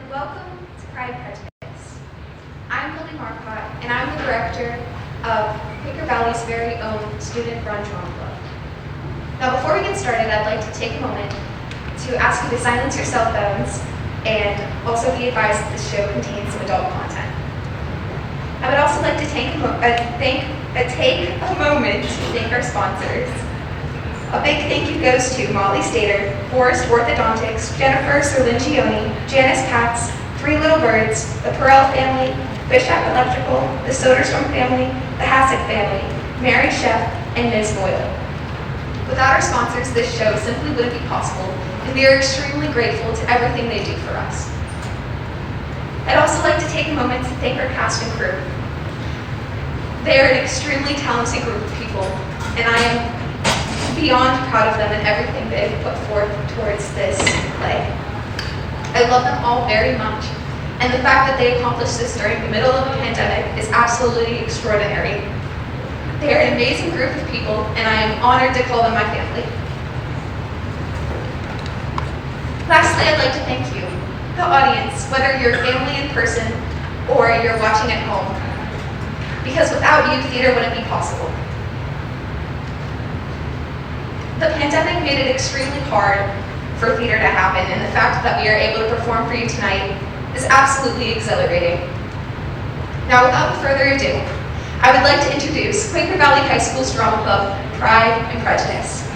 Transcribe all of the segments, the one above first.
Welcome to Prejudice. I'm Lily Marcotte, and I'm the director of Quaker Valley's very own student-run drama club. Now, before we get started, I'd like to take a moment to ask you to silence your cell phones and also be advised that this show contains some adult content. I would also like to take a moment to thank our sponsors. A big thank you goes to Molly Stater, Forest Orthodontics, Jennifer Serlingione, Janice Katz, Three Little Birds, the Perel family, Bishop Electrical, the Soderstrom family, the Hassett family, Mary Chef, and Ms. Boyle. Without our sponsors, this show simply wouldn't be possible, and we are extremely grateful to everything they do for us. I'd also like to take a moment to thank our cast and crew. They are an extremely talented group of people, and I am beyond proud of them and everything they've put forth towards this play. I love them all very much, and the fact that they accomplished this during the middle of a pandemic is absolutely extraordinary. They are an amazing group of people, and I am honored to call them my family. Lastly, I'd like to thank you, the audience, whether you're family in person or you're watching at home, because without you, theater wouldn't be possible. The pandemic made it extremely hard for theater to happen, and the fact that we are able to perform for you tonight is absolutely exhilarating. Now, without further ado, I would like to introduce Quaker Valley High School's drama club, Pride and Prejudice.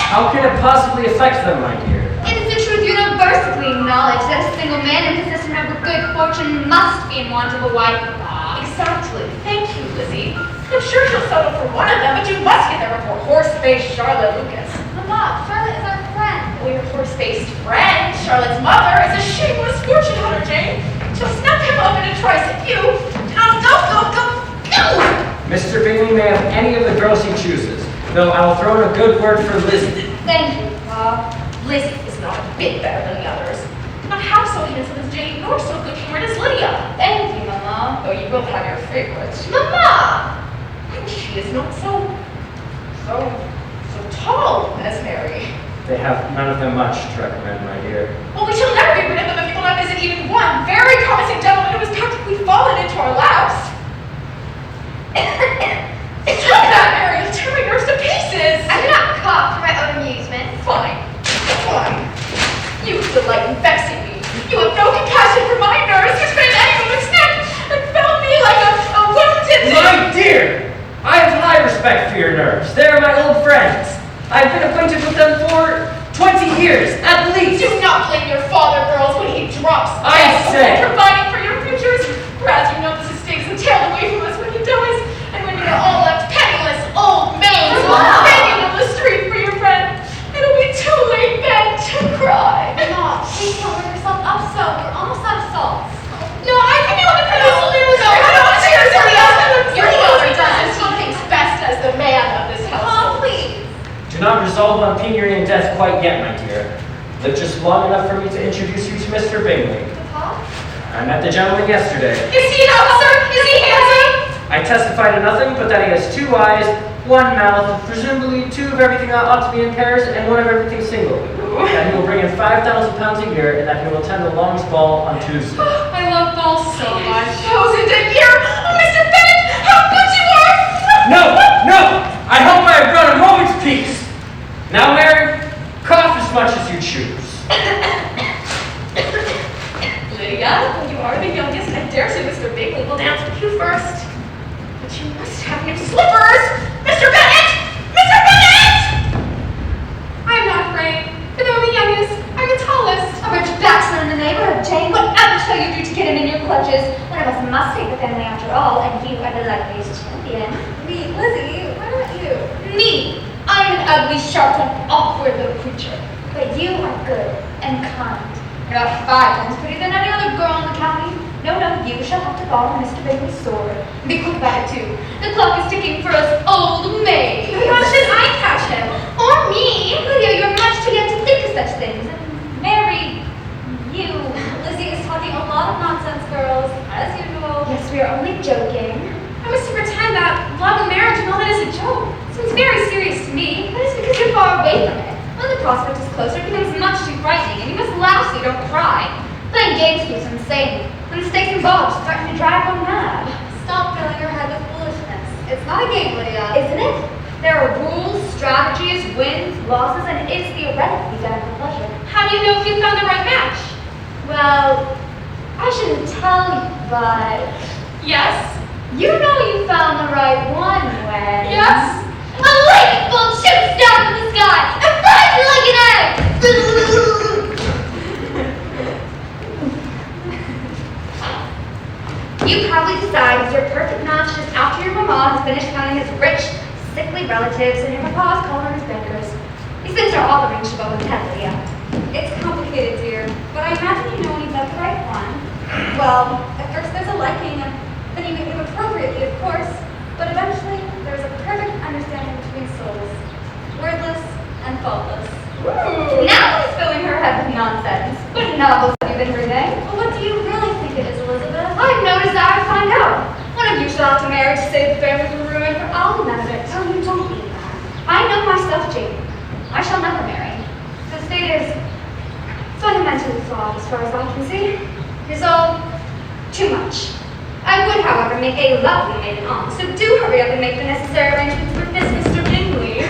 How can it possibly affect them, my dear? It is the truth universally acknowledged that a single man in possession of a good fortune must be in want of a wife. Exactly. Thank you, Lizzie. I'm sure she'll settle for one of them, but you must get there before horse-faced Charlotte Lucas. Mama, Charlotte is our friend. Well, your horse-faced friend, Charlotte's mother, is a shameless fortune hunter, Jane. She'll snap him up and try to you. Go! Mr. Bingley may have any of the girls he chooses, though I will throw in a good word for Lizzie. Thank you, Pa. Lizzie is not a bit better than the others. Not half so handsome as Jane, nor so good-humored as Lydia. Thank you, Mama. Though you will have your favorites. Mama! And she is not so tall as Mary. They have none of them much to recommend, my dear. Well, we shall never get rid of them if you will not visit even one very promising gentleman who has practically fallen into our laps. Stop that, Mary! You'll tear my nerves to pieces! I do not cough for my own amusement. Fine. You delight in vexing me. You have no compassion for my nerves, which made any woman's neck and found me like a wounded thing. My dear! I have high respect for your nerves. They are my old friends. I've been acquainted with them for 20 years, at least. Do not blame your father, girls, when he drops I dead say. before providing for your futures. Whereas you know this estate is entailed away from us when he dies, and when you are all left penniless old maids begging on the street for your friend, it'll be too late then to cry. Mama, please don't bring yourself up so. We're almost out of salt. No, I can do it for this news. No, seriously, your father does as he thinks best as the man of this household. Please. Do not resolve on penury and death quite yet, my dear. Live just long enough for me to introduce you to Mr. Bingley. Papa? I met the gentleman yesterday. Is he an officer? Is he handsome? I testified to nothing but that he has 2 eyes, 1 mouth, presumably 2 of everything that ought to be in pairs, and 1 of everything single. That he will bring in £5,000 a year, and that he will attend the Long's Ball on Tuesday. I love balls so much. $1,000 a year? Oh, Mr. Bennet, how good you are! No! No! I hope I have brought a moment's peace. Now, Mary, cough as much as you choose. Lydia, you are the youngest. I dare say Mr. Bingley will dance with you first. But you must have new slippers! Mr. Bennet! Mr. Bennet! I'm not afraid. For though I'm the youngest, I'm the tallest. A rich bachelor in the neighborhood, Jane. Whatever shall you do to get him in your clutches? One of us must save the family after all, and you are the luckiest champion. Me, Lizzie, why not you? Me! I'm an ugly, sharp-tongued, awkward little creature. But you are good and kind. You're about 5 times prettier than any other girl in the county. No, you shall have to follow Mr. Bingley's sword. Be quick about it, too. The clock is ticking for us old maids. Why should I catch him? Or me? Lydia, you're much too young to think of such things. And Mary, you... Lizzie is talking a lot of nonsense, girls, as usual. Yes, we are only joking. I must pretend that love and marriage and all that is a joke. Seems very serious to me. That is because you're far away from it. When the prospect is closer, it becomes much too frightening, and you must laugh so you don't cry. Playing games keeps insane. When the stakes and bobs threaten to drive one mad. Stop filling your head with foolishness. It's not a game, Lydia. Isn't it? There are rules, strategies, wins, losses, and it's theoretically done for pleasure. How do you know if you found the right match? Well, I shouldn't tell you, but... Yes? You know you found the right one when... Yes? A lightning bolt shoots down from the sky and flies you like an egg! You probably decide it's your perfect match just after your mama has finished counting his rich, sickly relatives and your papa's calling his bankers. These things are all arranged above his head, Lydia. It's complicated, dear, but I imagine you know when you've got the right one. Well, at first there's a liking, and then you meet him appropriately, of course, but eventually there's a perfect understanding between souls, wordless and faultless. Ooh. Now he's filling her head with nonsense. What novels have you been reading? Well, what do you really think it is, Elizabeth? I've no desire to find out. One of you shall have to marry to save the family from ruin, for I'll none of it. Oh, you don't mean that. I know myself, Jane. I shall never marry. The state is fundamentally flawed as far as I can see. It's all too much. I would, however, make a lovely maiden aunt, so do hurry up and make the necessary arrangements for this Mr. Bingley.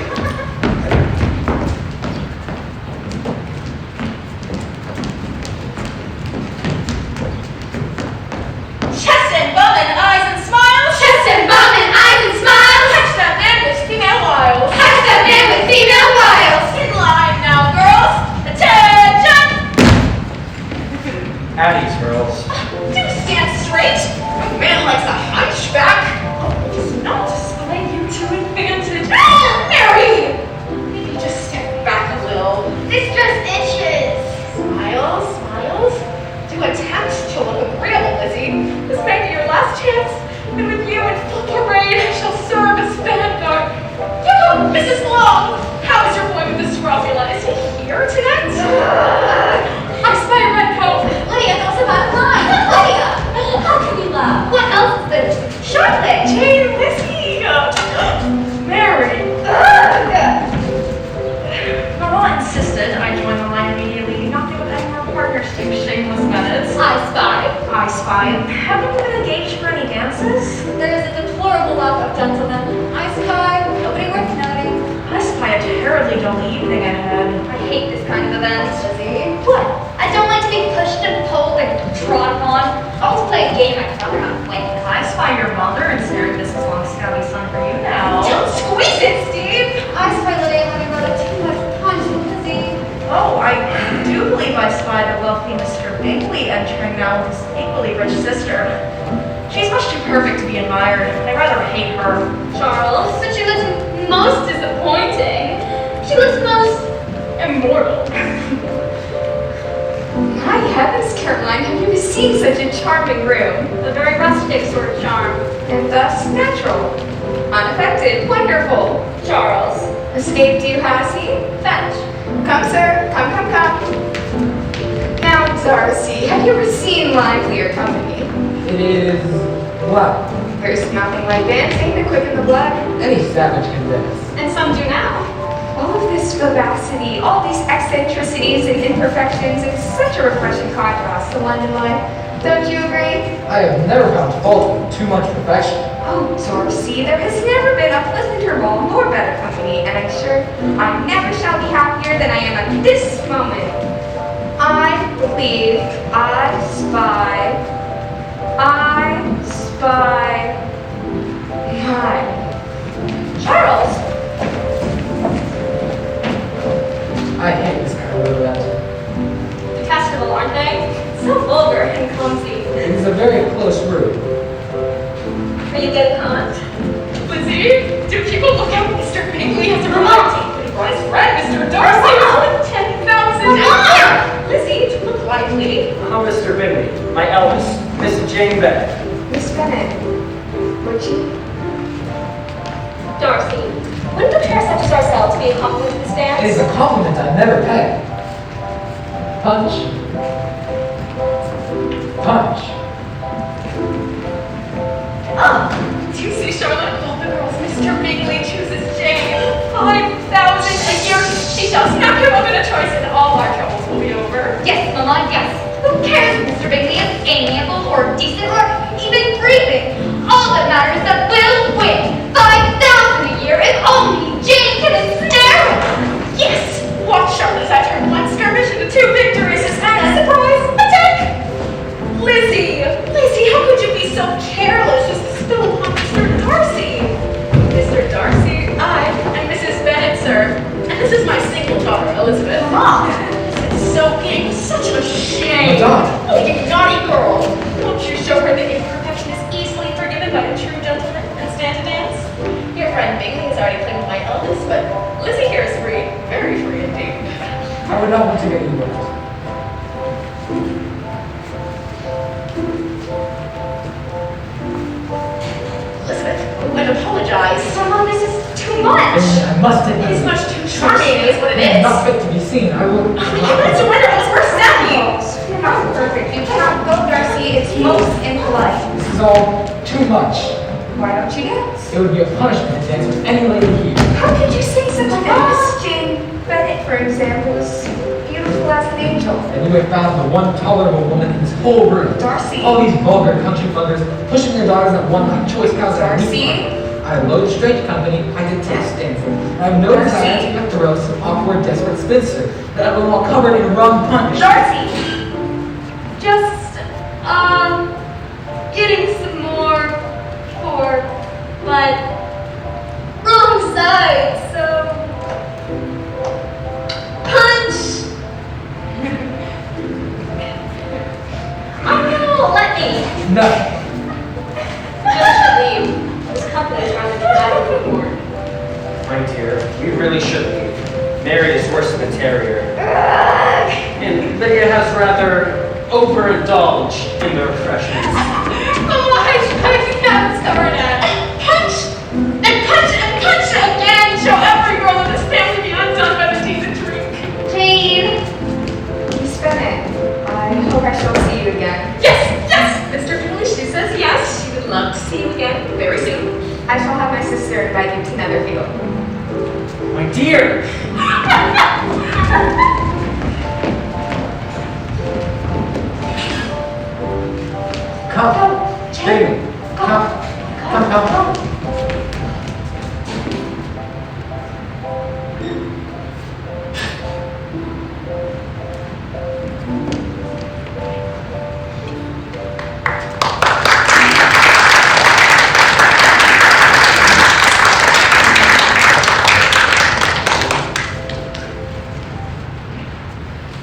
Chest and bum and eyes and smiles. Chest and bum and eyes and smiles. Catch that man with female wiles. Catch that man with female wiles. In line now, girls. Attention! At ease, girls. Do stand straight. A man likes a hunchback. It does not display you to advantage. Mary! Maybe just step back a little. This dress spy, haven't you been engaged for any dances? There is a deplorable lack of gentlemen. I spy, nobody worth noting. I spy a terribly dull evening ahead. I hate this kind of event, Lizzie. What? I don't like to be pushed and pulled and trodden on. I'll play a game I'd rather not win. I spy your mother ensnaring Mrs. Longstowie's son for you now. Don't squeeze it, Steve! I spy Lydia having run a too much punch with Lizzie. Oh, I do believe I spy the wealthy Mr. Bingley entering now with his equally rich sister. She's much too perfect to be admired. I'd rather hate her. Charles, but she looks most disappointing. She looks most immortal. My heavens, Caroline, have you seen such a charming room? A very rustic sort of charm. And thus natural, unaffected, wonderful. Charles. Escape, do you have a seat? Fetch. Come, sir. Come, come, come. Now, Darcy, have you ever seen livelier company? It is what? There's nothing like dancing to quicken the blood. Any savage can dance. And some do now. All of this vivacity, all these eccentricities and imperfections, it's such a refreshing contrast to London life. Don't you agree? I have never found fault with too much perfection. Oh, Darcy, there has never been a pleasanter ball nor better company, and I'm sure I never shall be happier than I am at this moment. I believe I spy my Charles! I hate this kind of event. The festival, aren't they? So vulgar and clumsy. It is a very close route. Are you getting hot? Lizzie, do people look how Mr. Bingley has a romantic bright friend, Mr. Darcy, with 10,000 Lizzie, you look lively. Oh, Mr. Bingley, my eldest, Miss Jane Bennett. Miss Bennett. Would you? Darcy, wouldn't a pair such as ourselves be a compliment to this dance? It is a compliment I never pay. Punch. Punch. Ah, do you see, Charlotte? All the girls, Mr. Bingley chooses Jane. 5,000 a year. She shall snap him up in a choice and all our troubles will be over. Yes, Mama, yes. Who cares if Mr. Bingley is amiable or decent or even breathing? All that matters is that we'll win. 5,000 a year if only Jane can ensnare him. Yes! Watch Charlotte as I turn one skirmish into two victories. And surprise! Attack! Lizzie! Lizzie, how could you be so careless as to spill upon Mr. Darcy? Mr. Darcy, I am Mrs. Bennett, sir. And this is my single daughter, Elizabeth. Mom! This is soaking. Such a shame. Madame. Oh, you naughty girl. Won't you show her that imperfection is easily forgiven by a true gentleman and stand to dance? Your friend Bingley has already played with my eldest, but Lizzie here is free. Very free indeed. I would not want to get you wet. Elizabeth, I'd apologize. Mama, this is too much. I must admit. It is much too charming, is what it is. Not fit to be seen. I will. You cannot surrender us. We're snappy. You're not perfect. You cannot go, Darcy. It's most impolite. This is all too much. Why don't you dance? It would be a punishment to dance with any lady here. How could you say such a thing? Miss Jane Bennett, for example, is beautiful as an angel. And you have found the one tolerable woman in this whole room. Darcy. All these vulgar country buggers pushing their daughters at one like choice cows at a meat Darcy. market. I loathe strange company. I detest dancing. I have no desire to pectorals some awkward, desperate spinster that I will all covered in rum punch. Darcy! Just, getting some more pork, but wrong side, so punch! No, let me. No. Just leave. This company is rather dramatic anymore. My dear, we really should leave. Mary is worse than a terrier. And Lydia has rather overindulged in the refreshments. Oh, I can't start at. Punch! And punch and punch again! Shall every girl in this family be undone by the deed of drink? Jane. Miss Bennett, I hope I shall see you again. Yes, yes! Mr. Bingley, she says yes. She would love to see you again very soon. I shall have my sister invite you to Netherfield. My dear! Come. Go, Jane. Baby, come.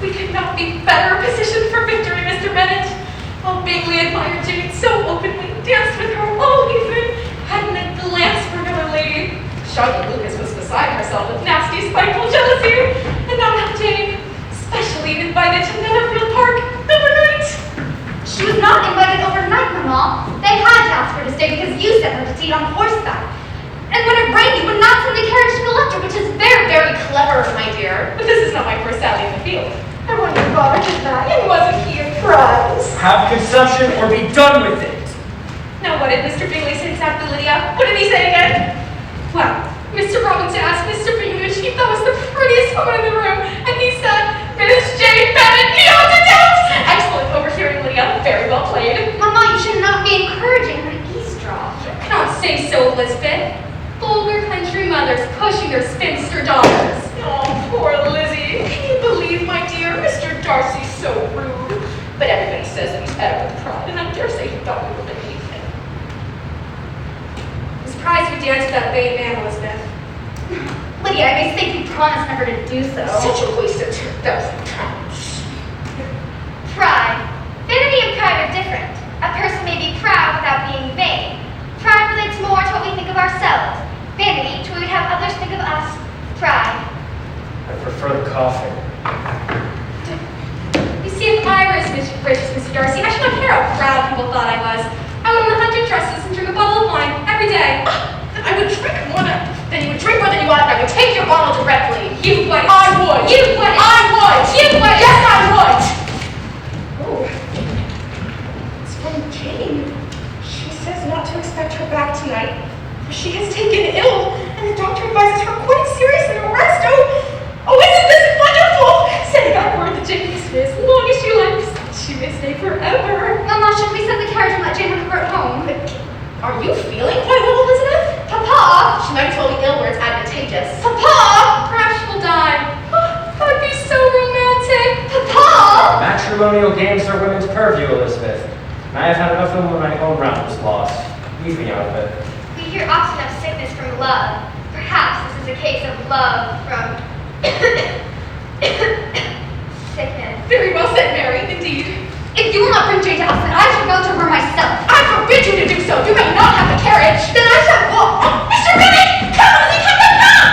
We could not be better positioned for victory, Mr. Bennett. While Bingley admired Jane so openly, danced with her all evening, hadn't a glance for another lady. Charlotte Lucas was beside herself with nasty, spiteful jealousy, and now have Jane specially invited to Netherfield Park overnight. She was not invited overnight, Mamma. They had to ask her to stay because you sent her to tea on horseback. And when it rained, you would not send the carriage to the lecture, which is very, very clever, my dear. But this is not my first sally in the field. I wonder if Father did that. And wasn't he a prize? Have consumption or be done with it. Now, what did Mr. Bingley say exactly, Lydia? What did he say again? Well, Mr. Robinson asked Mr. Bingley if he thought was the prettiest woman in the room, and he said, Miss Jane Bennett, beyond a doubt! Excellent overhearing, Lydia. Very well played. Mamma, you should not be encouraging her to eavesdrop. You cannot say so, Elizabeth. Vulgar country mothers pushing their spinster daughters. Oh, poor Lizzie. Can you believe, my dear, Mr. Darcy's so rude? But everybody says that he's fed up with pride, and I dare say he thought we were beneath him. I'm surprised you danced with that vain man, Elizabeth. Lydia, I mistake you promised never to do so. Such a waste of 2,000 pounds. Pride. Vanity and pride are different. A person may be proud without being vain. Pride relates more to what we think of ourselves. Vanity to what we have others think of us. Pride. I prefer the coffin. You see, if I were as gracious as Mr. Darcy, I should not care how proud people thought I was. I would own 100 dresses and drink a bottle of wine every day. I would drink more than you would drink more than you ought, and I would take your bottle directly. You would. I would. You would. I would. You would. Yes, I would. Oh, it's from Jane. She says not to expect her back tonight, for she has taken ill, and the doctor advises her quite seriously to rest. Oh, isn't this wonderful? Say that word that Jane can stay as long as she likes. She may stay forever. Mamma, should we send the carriage and let Jane recover at home? Are you feeling quite well, Elizabeth? Papa! She might be totally ill where it's advantageous. Papa! Perhaps she will die. Oh, that would be so romantic. Papa! Matrimonial games are women's purview, Elizabeth. And I have had enough of them when my own round was lost. Leave me out of it. We hear often of sickness from love. Perhaps this is a case of love from sickness. Very well said, Mary, indeed. If you will not bring Jane to us, then I shall go to her myself. I forbid you to do so. You may not have the carriage. Then I shall walk. Mr. Bennett! Come, Lizzie, come!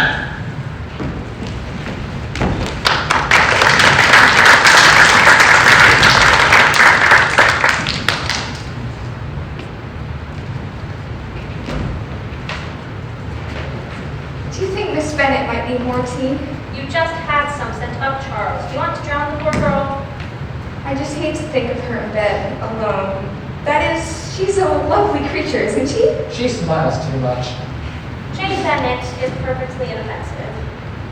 Do you think Miss Bennett might need more tea? You just had some sent up, Charles. Do you want to drown the poor girl? I just hate to think of her in bed, alone. That is, she's a lovely creature, isn't she? She smiles too much. Jane Bennett is perfectly inoffensive.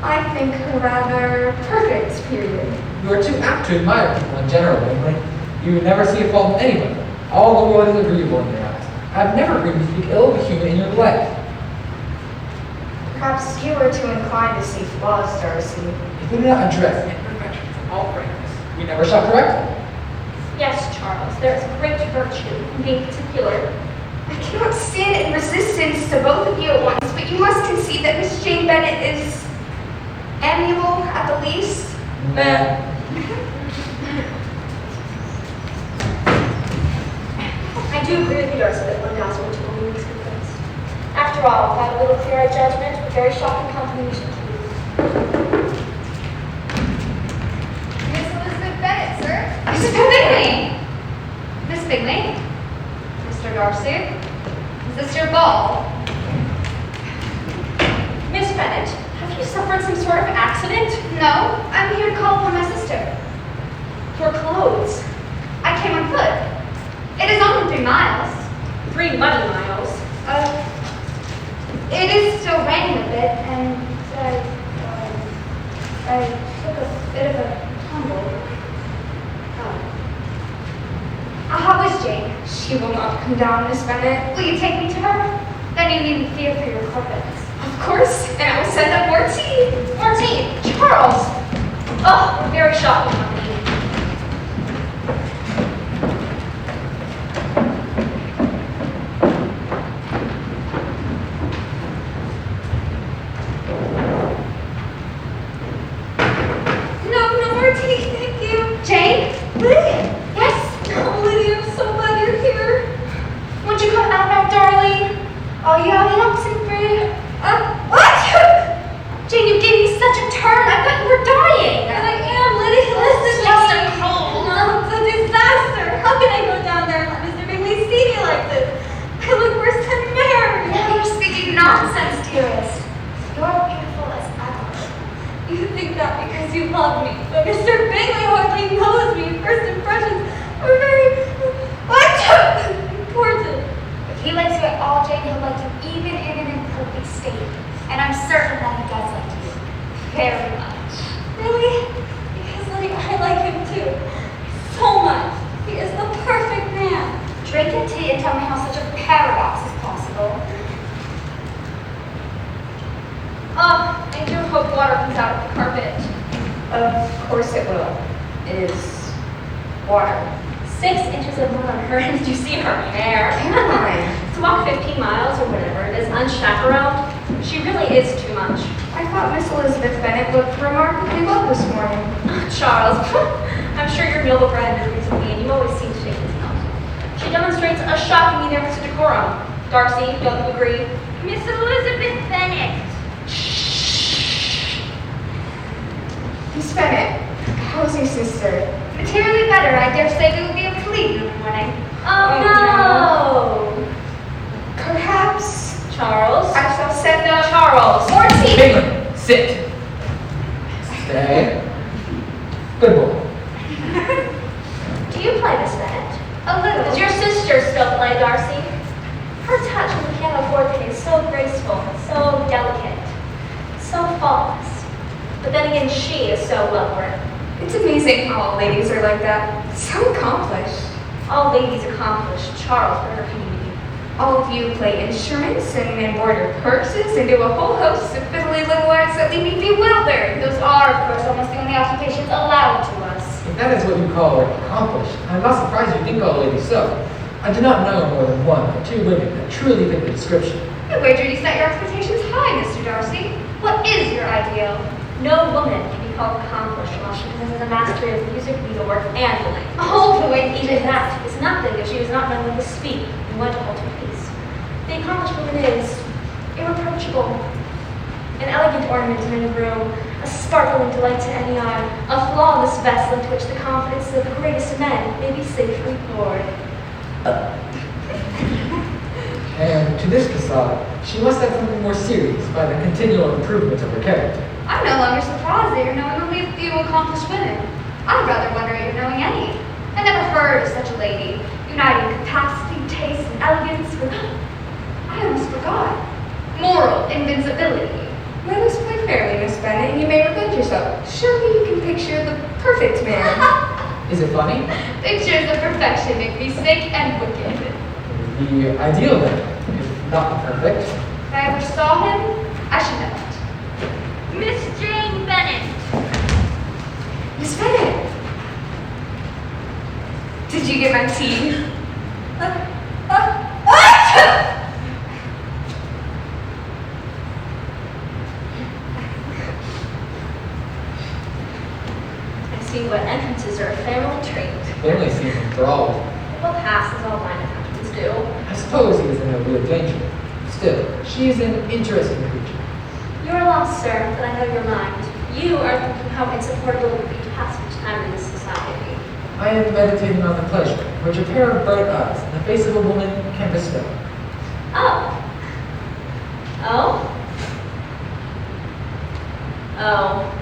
I think her rather perfect, period. You are too apt to admire people in general, Bingley. You never see a fault in anyone. All the world is agreeable in your eyes. I've never heard you speak ill of a human in your life. Perhaps you were too inclined to see flaws, Darcy. If we do not address imperfection from all frankness, we never shall correct them. Yes, Charles, there is great virtue in being particular. I cannot stand in resistance to both of you at once, but you must concede that Miss Jane Bennett is amiable at the least. Nah. I do agree with you, Darcy, that one does want to only be convinced. After all, without a little clearer judgment, a very shocking company we should keep. Miss Elizabeth Bennett, sir. Miss Bingley. Miss Bingley. Mr. Darcy. Is this your ball? Miss Bennett, have you suffered some sort of accident? No, I'm here to call upon my sister. Your clothes. I came on foot. It is only 3 miles. 3 muddy miles. It is still raining a bit, and I took a bit of a tumble. How is Jane? She will not come down, Miss Bennet. Will you take me to her? Then you needn't fear for your carpets. Of course, and I will send up more tea. More tea! Charles! Oh, we're very shocking company. No more tea, thank you. Jane? Lydia. Yes? Oh, Lydia, I'm so glad you're here. Won't you come out now, darling? Oh, you have lumps and free. What? Jane, you gave me such a turn. I thought you were dying. And I am, Lydia. Listen, Just a cold. No, it's a disaster. How can I go down there and let Mr. Bingley see me like this? I look worse than Mary. Now you're speaking nonsense, dearest. You're beautiful as ever. You think that because you love me, but Mr. Bingley hardly knows me. First impressions are very important. If he likes you at all, Jane, he'll like you even in an imperfect state. And I'm certain that he does like you. Very much. Really? Because Lydia, I like him too. So much. He is the perfect man. Drink your tea and tell me how such a paradox is possible. Oh, I do hope water comes out of the carpet. Of course it will. It is water. 6 inches of mud on her, and did you see her hair? Caroline. To walk 15 miles or whatever it is, unchaperoned, she really is too much. I thought Miss Elizabeth Bennet looked remarkably well this morning. Charles, I'm sure your noble friend agrees with me, and you always seem to take this note. She demonstrates a shocking nearness to decorum. Darcy, don't you agree? Miss Elizabeth Bennet. Miss Bennet, how's your sister? Materially better. I dare say we will be obsolete in the morning. Oh, no! Perhaps Charles? I shall send up Charles! More tea! Bingley, sit. Stay. Good boy. Do you play Miss Bennet? A little. Does your sister still play, Darcy? Her touch on the pianoforte is so graceful, so delicate, so faultless. But then again, she is so well worn. It's amazing how all ladies are like that. So accomplished. All ladies accomplished. Charles, where can you be? All of you play instruments and embroider purses and do a whole host of fiddly little arts that leave me bewildered. Those are, of course, almost the only occupations allowed to us. If that is what you call accomplished, I'm not surprised you think all ladies so. I do not know more than 1 or 2 women that truly fit the description. I wager you set your expectations high, Mr. Darcy. What is your ideal? No woman can be called accomplished unless she possesses a mastery of music, needlework, and the language. Oh, boy, Even that is nothing if she does not know when to speak and when to hold her peace. The accomplished woman is irreproachable. An elegant ornament in a room, a sparkling delight to any eye, a flawless vessel into which the confidence of the greatest men may be safely poured. And to this facade, she must have something more serious by the continual improvement of her character. I'm no longer surprised that you're knowing only a few accomplished women. I'd rather wonder at your knowing any. I never heard of such a lady, uniting capacity, taste, and elegance with, I almost forgot, moral invincibility. Let us play fairly, Miss Bennet, and you may revenge yourself. Surely you can picture the perfect man. Is it funny? Pictures of perfection make me sick and wicked. The ideal then, if not the perfect. If I ever saw him, I should know it. Miss Jane Bennet. Miss Bennet! Did you get my tea? I see what entrances are a family trait. Bingley seems enthralled. It will pass as all mine attachments do. I suppose he is in no real danger. Still, she is an interesting creature. You are lost, sir, but I know your mind. You are thinking how insupportable it would be to pass much time in this society. I am meditating on the pleasure which a pair of bright eyes in the face of a woman can bestow. Oh. Oh? Oh.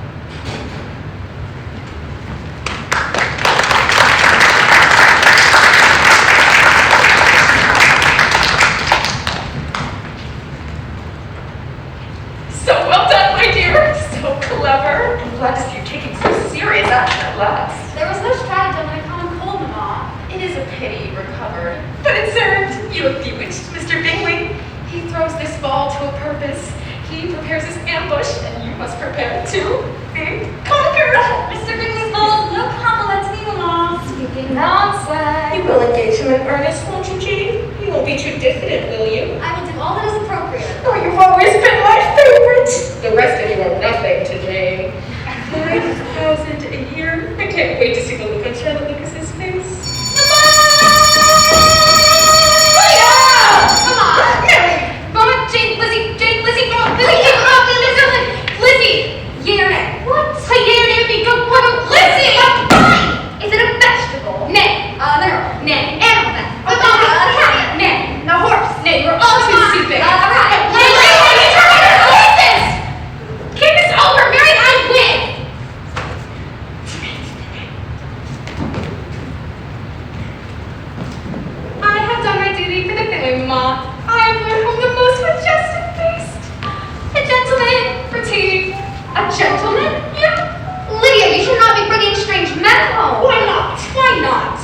So well done, my dear. So clever. I'm glad to see you taking so serious action at last. There was no stratagem like common cold, Mamma. It is a pity you recovered. You have bewitched Mr. Bingley. He throws this ball to a purpose. He prepares his ambush, and you must prepare to be conquered. Mr. Bingley's balls, no compliment to me, Mama. Speaking nonsense. You will engage him in earnest, won't you, Jane? You won't be too diffident, will you? I will do all that is appropriate. Oh, you've always been my favorite. The rest of you are nothing to Jane. 9,000 a year. I can't wait to see the look on Charlotte Lucas's face. Come on! Mama, Jane, Lizzie, come on, Lizzie, come on, Lizzie! Yea or nay? What? Say yea or nay with me, go, Lizzie! Fine! Is it a vegetable? Nay. Mineral? Nay. Animal then? A cat? Nay. A horse? Nay, we're all too stupid. Alright. What is this? Game is over, Mary, I win! I have done my duty for the family, Mamma. I have brought home the most majestic feast. A gentleman for tea. A gentleman? Yeah. Lydia, you should not be bringing strange men home. Why not? Why not?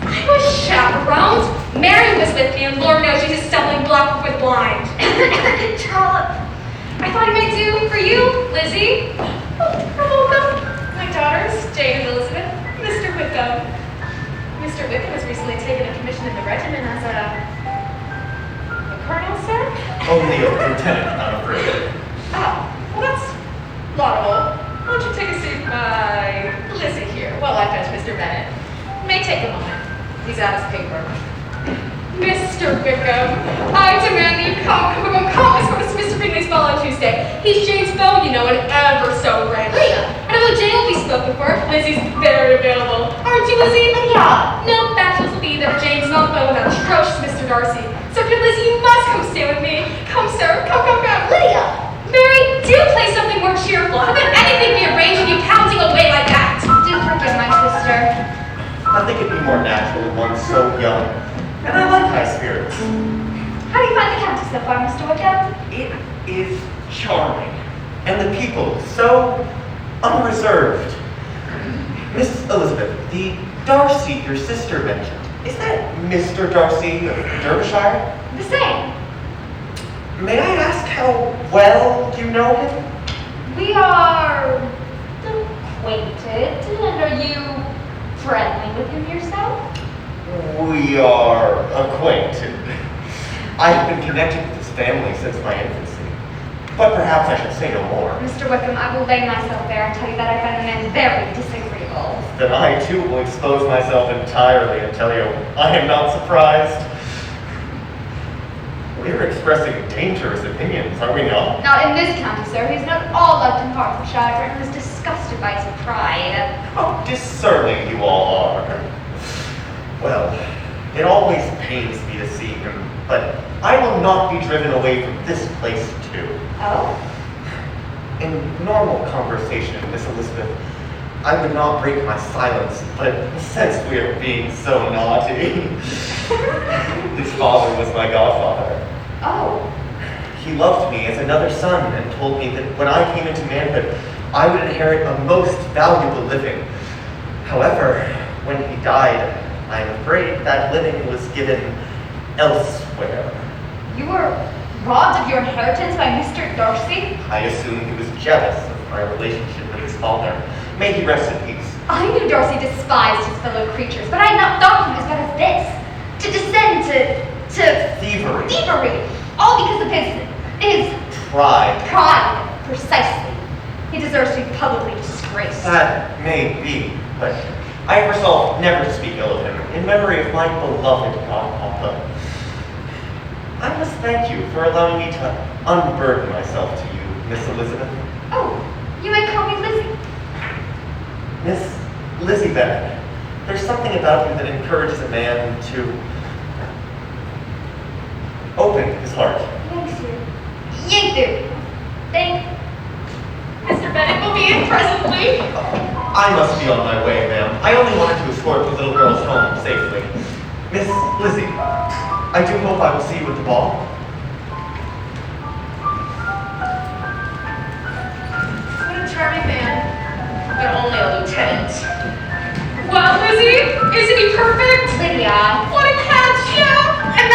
I was chaperoned. Mary was with me, and Lord knows she's a stumbling block with blind. I thought I might do for you, Lizzie. You're welcome. My daughters, Jane and Elizabeth, Mr. Wickham. Mr. Wickham has recently taken a commission in the regiment as a colonel, sir? Only a lieutenant, I'm afraid. Oh, well, that's laudable. Won't you take a seat by Lizzie here while I fetch Mr. Bennet? It may take a moment. He's out his paper. Mr. Wickham, I demand that you come as far as Mr. Bingley's ball on Tuesday. He's Jane's beau, you know, and ever so rich. And although Jane will be spoken for, Lizzie's very available. Aren't you, Lizzie? Yeah. No bachelors will be that Jane's not beau with that atrocious Mr. Darcy. So, good Lizzie, you must come stay with me. Come, sir. Come. Lydia! Mary, do play something more cheerful. How could anything be arranged with you pounding away like that? Do forgive my sister. I think it'd be more natural with one so young. And I like high spirits. How do you find the county so far, Mr. Wickham? It is charming. And the people so unreserved. Miss Elizabeth, the Darcy your sister mentioned, is that Mr. Darcy of Derbyshire? The same. May I ask how well you know him? We are acquainted. And are you friendly with him yourself? We are acquainted. I've been connected with his family since my infancy. But perhaps I should say no more. Mr. Wickham, I will lay myself bare and tell you that I find the man very disagreeable. Then I too will expose myself entirely and tell you I am not surprised. We're expressing dangerous opinions, are we not? Not in this county, sir. He's not at all loved in Hertfordshire, and was disgusted by his pride. How discerning you all are. Well, it always pains me to see him, but I will not be driven away from this place too. Oh? In normal conversation, Miss Elizabeth, I would not break my silence, but since we are being so naughty, his father was my godfather. Oh. He loved me as another son and told me that when I came into manhood, I would inherit a most valuable living. However, when he died, I am afraid that living was given elsewhere. You were robbed of your inheritance by Mr. Darcy? I assume he was jealous of my relationship with his father. May he rest in peace. I knew Darcy despised his fellow creatures, but I had not thought of him as bad as this. To descend to Thievery. thievery. All because of his Pride. pride. Precisely. He deserves to be publicly disgraced. That may be, but I have resolved never to speak ill of him in memory of my beloved godpapa. I must thank you for allowing me to unburden myself to you, Miss Elizabeth. Oh, you may call me Lizzie. Miss Lizzie Bennet, there's something about you that encourages a man to open his heart. Thanks you. You do. Thank Mr. Bennet will be in presently. I must be on my way, ma'am. I only wanted to escort the little girls home safely. Miss Lizzie, I do hope I will see you at the ball. What a charming man, but only a lieutenant. Well, Lizzie, isn't he perfect? Lydia. What a catch, yeah! And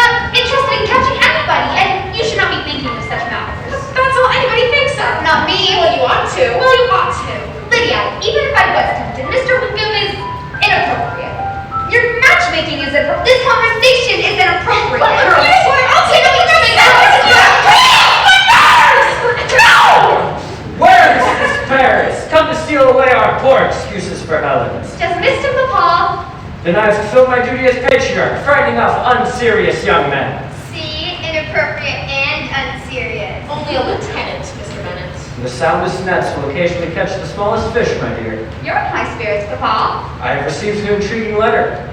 duty as patriarch, frightening off unserious young men. See? Inappropriate and unserious. Only a lieutenant, Mr. Bennett. The soundest nets will occasionally catch the smallest fish, my dear. You're in high spirits, Papa. I have received an intriguing letter.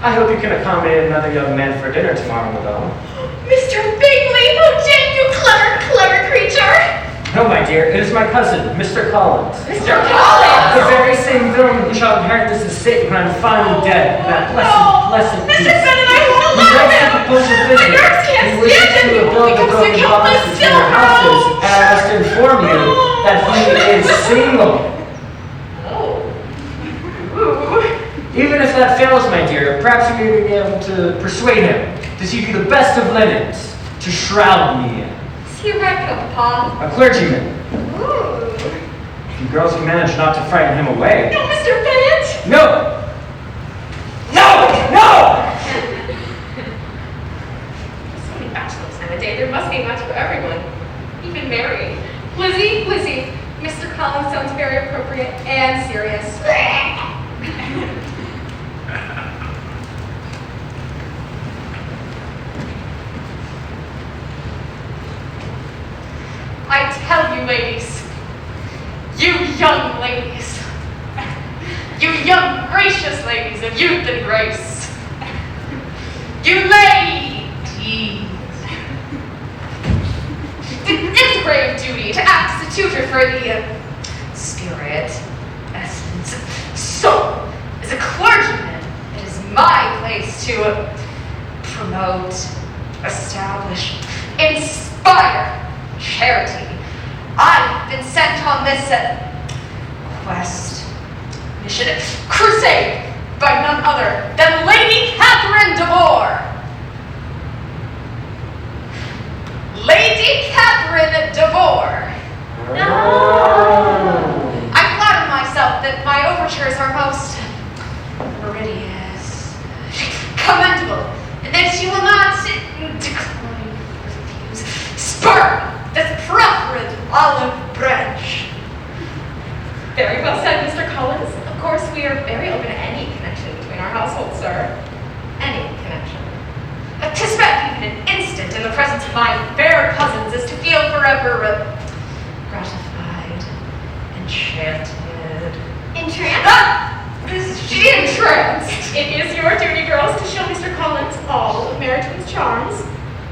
I hope you can accommodate another young man for dinner tomorrow, madame. Mr. Bingley! Oh, Jane, you clever creature! No, my dear, it is my cousin, Mr. Collins. Mr. Collins! The very same villain who shall inherit this estate when I'm finally dead. in That blessed Mr. peace. Bennett, I won't He allow begs to him! propose a My visit. nerves can't He wishes stand to it! rebuild the He comes to broken kill bonds us between our still. houses, and I must inform you that he is single. Oh. Ooh. Even if that fails, my dear, perhaps you may be able to persuade him to give you the best of linens to shroud me in. Is he a regular, Papa? A clergyman. Ooh. If you girls can manage not to frighten him away. No, Mr. Bennett! No! No! No! So many bachelors nowadays. There must be much for everyone. Even Mary. Lizzie, Mr. Collins sounds very appropriate and serious. I tell you, ladies, you young ladies, you young gracious ladies of youth and grace, you ladies, it's a grave duty to act as a tutor for the spirit, essence, soul. As a clergyman, it is my place to promote, establish, inspire charity. I've been sent on this quest, mission, crusade by none other than Lady Catherine de Bourgh. Lady Catherine de Bourgh. I flatter myself that my overtures are most meridious, commendable, and that you will not decline, refuse, spurn this proffered olive branch. Very well said, Mr. Collins. Of course, we are very open to any connection between our households, sir. Any connection. To spend even an instant in the presence of my fair cousins is to feel forever gratified, enchanted. Entranced? Is she entranced? It is your duty, girls, to show Mr. Collins all of Meryton's charms.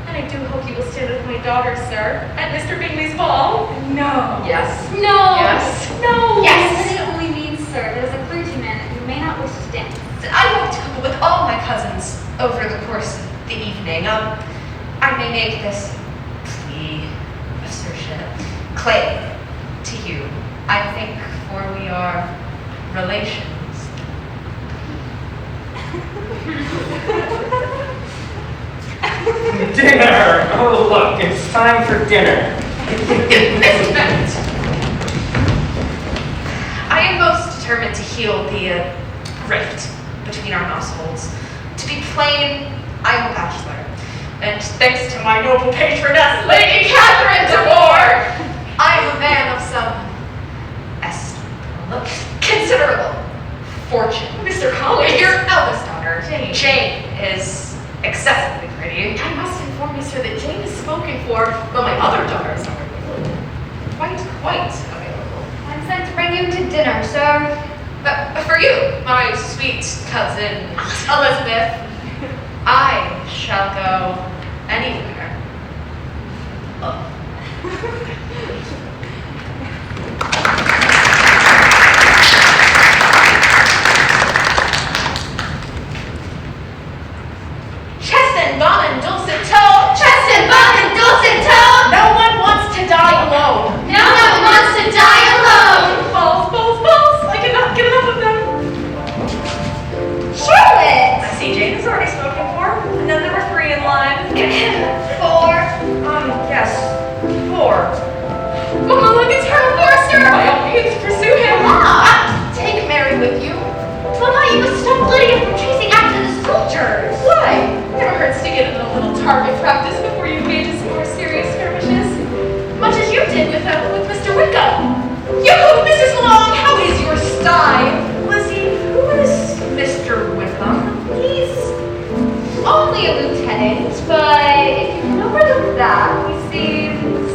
And I do hope you will stand with my daughter, sir, at Mr. Bingley's ball. No. Yes. No. Yes. No. Yes. It only means, sir, that as a clergyman, you may not wish to dance. I hope to couple with all my cousins over the course of the evening. I may make this plea, assertion, claim to you. I think, for we are relations. Dinner! Oh, look, it's time for dinner. Miss Bennett, I am most determined to heal the rift between our households. To be plain, I am a bachelor, and thanks to my noble patroness, Lady Catherine de Bourgh, I am a man of some estimable, considerable fortune. Mr. Collins. Your eldest daughter, Jane. is excessively pretty. I must inform you, sir, that Jane is spoken for, but my other daughters are quite available. I'm sent to bring him to dinner, sir. But for you, my sweet cousin Elizabeth, I shall go anywhere. Chest and bum and dulcet tone. Chest and bum and dulcet tone. No one wants to die alone. No one wants to die alone. Balls. I cannot get enough of them. Charlotte! I see Jane has already spoken for. And then there were 3 in line. 4. Yes. 4. Mama, look, it's Colonel Forster. By all means, pursue him. Take Mary with you. Mama, you must stop Lydia from chasing after the soldiers. Why? Never hurts to get in a little target practice before you engage in some more serious skirmishes. Much as you did with Mr. Wickham. Yoo-hoo, Mrs. Long, how is your style? Lizzie, who is Mr. Wickham? He's lieutenant, but if you can overlook that, he seems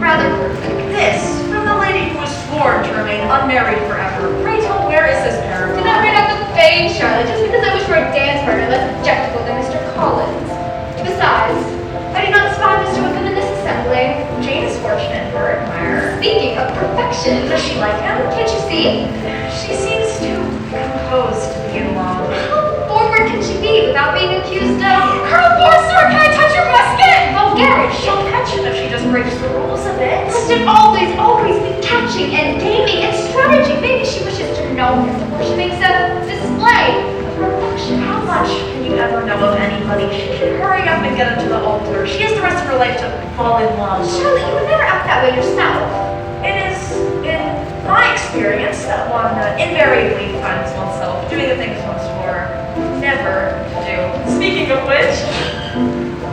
rather perfect. This, from the lady who was sworn to remain unmarried forever. Pray tell, where is this paragraph? Do not read out the vein, Charlotte, just because I wish for a dance partner less objectable than Mr. Collins. Besides, I do not spy Mr. Wickham in this assembly. Jane is fortunate in her admirer. Speaking of perfection, Does she like him? can't you see? She seems too composed to be in love. How forward can she be without being accused of Colonel Forrester, can I touch your musket? vulgarity? She'll catch him if she just breaks the rules a bit. Must it always be catching and gaming and strategy? Maybe she wishes to know him before she makes a display of her affection. How much can you ever know of anybody? She should hurry up and get him to the altar. She has the rest of her life to fall in love. Charlotte, you would never act that way yourself. It is, in my experience, that one invariably finds oneself doing the things one swore never to do. Speaking of which,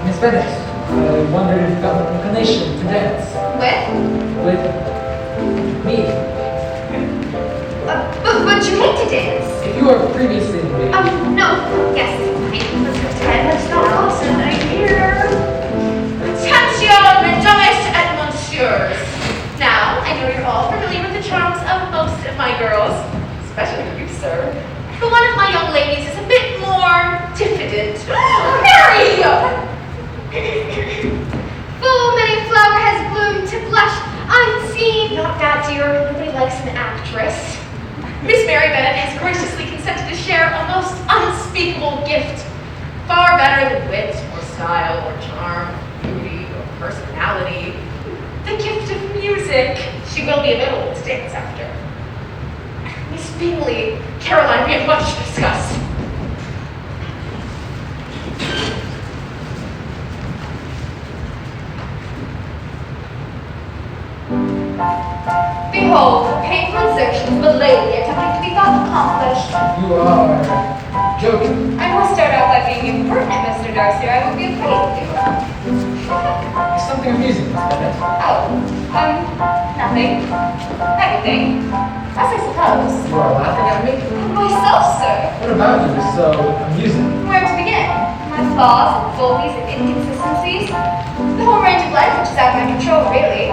Miss Bennet, I wondered if you got an inclination to dance With? with me. But you hate to dance. If you are previously engaged, No. Yes. Fine. Let's pretend it's not Dawson, I hear. Attention, mesdames et messieurs. Now, I know you're all familiar with the charms of most of my girls, especially you, sir. But one of my young ladies is a bit more diffident. Mary! Full many a flower has bloomed to blush unseen. Not that, dear. Nobody likes an actress. Miss Mary Bennet has graciously consented to share a most unspeakable gift. Far better than wit, or style, or charm, beauty, or personality. The gift of music. She will be available to dance after. Miss Bingley, Caroline, we have much to discuss. Behold, painful exertions, but lately attempting to be thought accomplished. you are joking. I must start out by being impertinent, Mr. Darcy, or I will be afraid of you. It's something amusing, Miss Bennet. Nothing. Everything. As I suppose. You are laughing at me? Myself, sir. What about you is so amusing? Where to begin? My flaws and follies and inconsistencies? The whole range of life which is out of my control, really.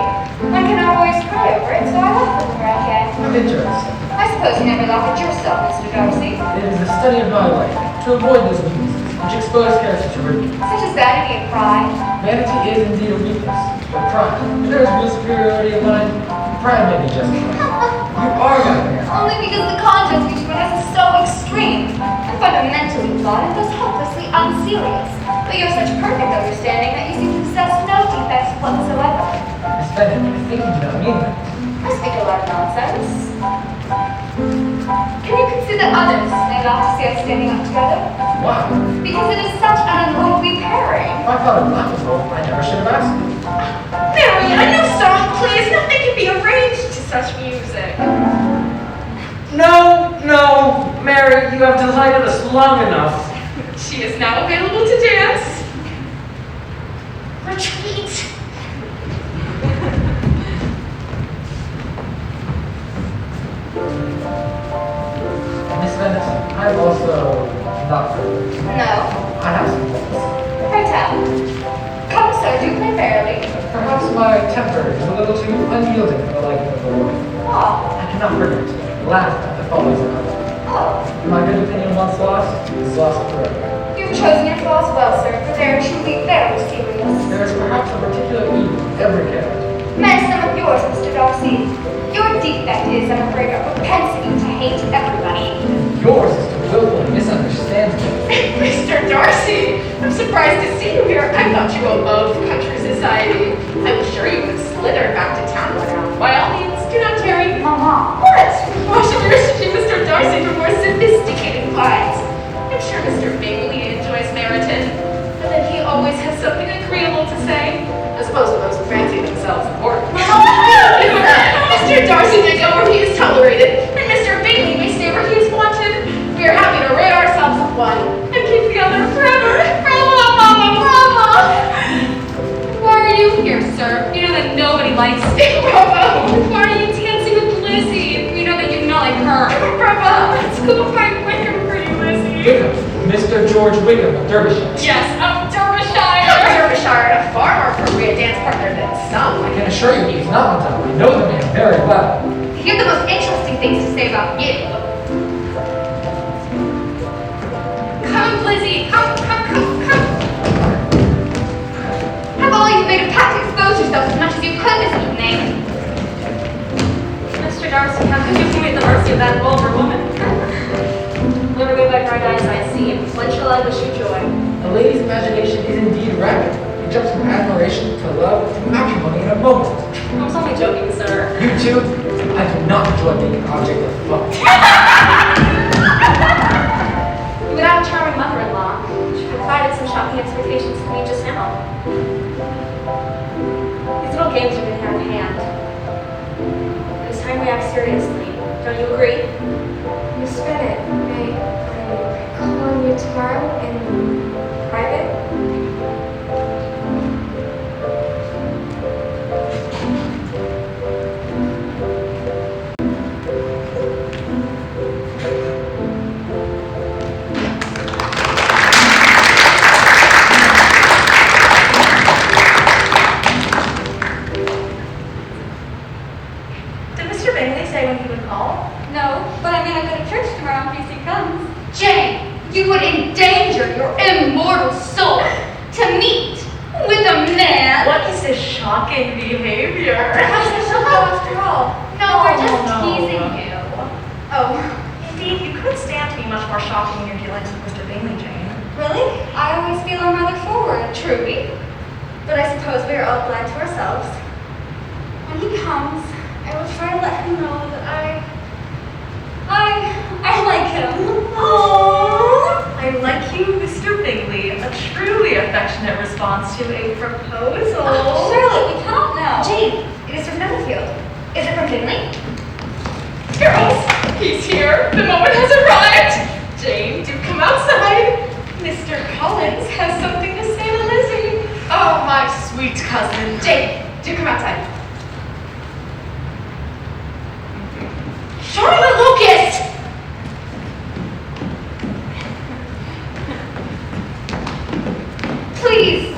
One cannot always cry over it, so I laugh whenever I can. I'm interested. I suppose you never laugh at yourself, Mr. Darcy. It is the study of my life to avoid those weaknesses which expose character to ridicule. Such as vanity and pride. Vanity is indeed a weakness, but pride, if there is real superiority of mind, pride may be justified. You are my man. Only because the contrast between us is so extreme. I'm fundamentally flawed and thus hopelessly unserious. But you have such perfect understanding that you seem to possess no defects whatsoever. Miss Bennet, I think you do not mean that. I speak a lot of nonsense. Can you consider others may laugh to see us standing up together? Why? Because it is such an unlikely pairing. If I thought it laughable, I never should have asked you. Mary, a new song, please. Nothing can be arranged to such music. No, Mary, you have delighted us long enough. She is now available to dance. Retreat. Miss Bennet, I'm also not perfect. No. I have some faults. Pray tell. Come, sir, do play fairly. Perhaps my temper is a little too unyielding for the liking of the woman. Oh. I cannot forget to laugh at the follies of others. Oh. My good opinion once lost is lost forever. You've chosen your flaws well, sir, for they are truly very serious. There is perhaps a particular evil in every character. Men, some of yours, Mr. Darcy. Your defect is, I'm afraid, a propensity to hate everybody. Yours is to willfully misunderstand me. Mr. Darcy, I'm surprised to see you here. I thought you above country society. I was sure you would slither back to town by now. By all means, do not tarry. Mama. What? Why should we restrict Mr. Darcy from more sophisticated clients? I'm sure Mr. Bingley enjoys Meryton, and that he always has something agreeable to say, as opposed to those who fancy themselves important. Mr. Darcy may go where he is tolerated, and Mr. Bingley may stay where he is wanted. We are happy to rid ourselves of one and keep the other forever. Bravo, Mama, bravo! Why are you here, sir? You know that nobody likes you. Bravo! Why are you dancing with Lizzie? You know that you do not like her. Bravo! Let's go find Quaker, pretty Lizzie. Mr. George George Wickham of Derbyshire. Yes, of Derbyshire. Derbyshire, a far more appropriate dance partner than some. I can assure you he's not one. I know the man very well. You have the most interesting things to say about you. Come, Lizzie. Come. Have all you made a pact to expose yourself as much as you could this evening. Mr. Darcy, how could you be at the mercy of that vulgar woman? Never go by bright eyes, I see. When shall I wish you joy? A lady's imagination is indeed rapid. It jumps from admiration to love to matrimony in a moment. I was only joking, sir. You too? I do not enjoy being an object of fun. You would have a charming mother-in-law. She provided some shocking expectations for me just now. These little games are getting out of hand. It is time we act seriously. Don't you agree? Miss Bennett, may I call on you tomorrow in private? Did Mr. Bingley say when he would call? No, but I mean I go to church tomorrow in case he comes. Jane, you would endanger your immortal soul to meet with a man. What is this shocking behavior? Perhaps I shall go after all. No, we're just no. teasing you. Oh, Indeed, you could stand to be much more shocking in your dealings with Mr. Bingley, Jane. Really? I always feel I'm rather forward. Trudy. But I suppose we are all blind to ourselves. When he comes, I will try to let him know that I like him. Aww. I like you, Mr. Bingley. A truly affectionate response to a proposal. Surely, we cannot know. Jane, it is from Netherfield. Is it from Bingley? Girls, he's here. The moment has arrived. Jane, do come outside. Mr. Collins has something to say to Lizzie. Oh, my sweet cousin. Jane, do come outside. Charlotte Lucas! Please,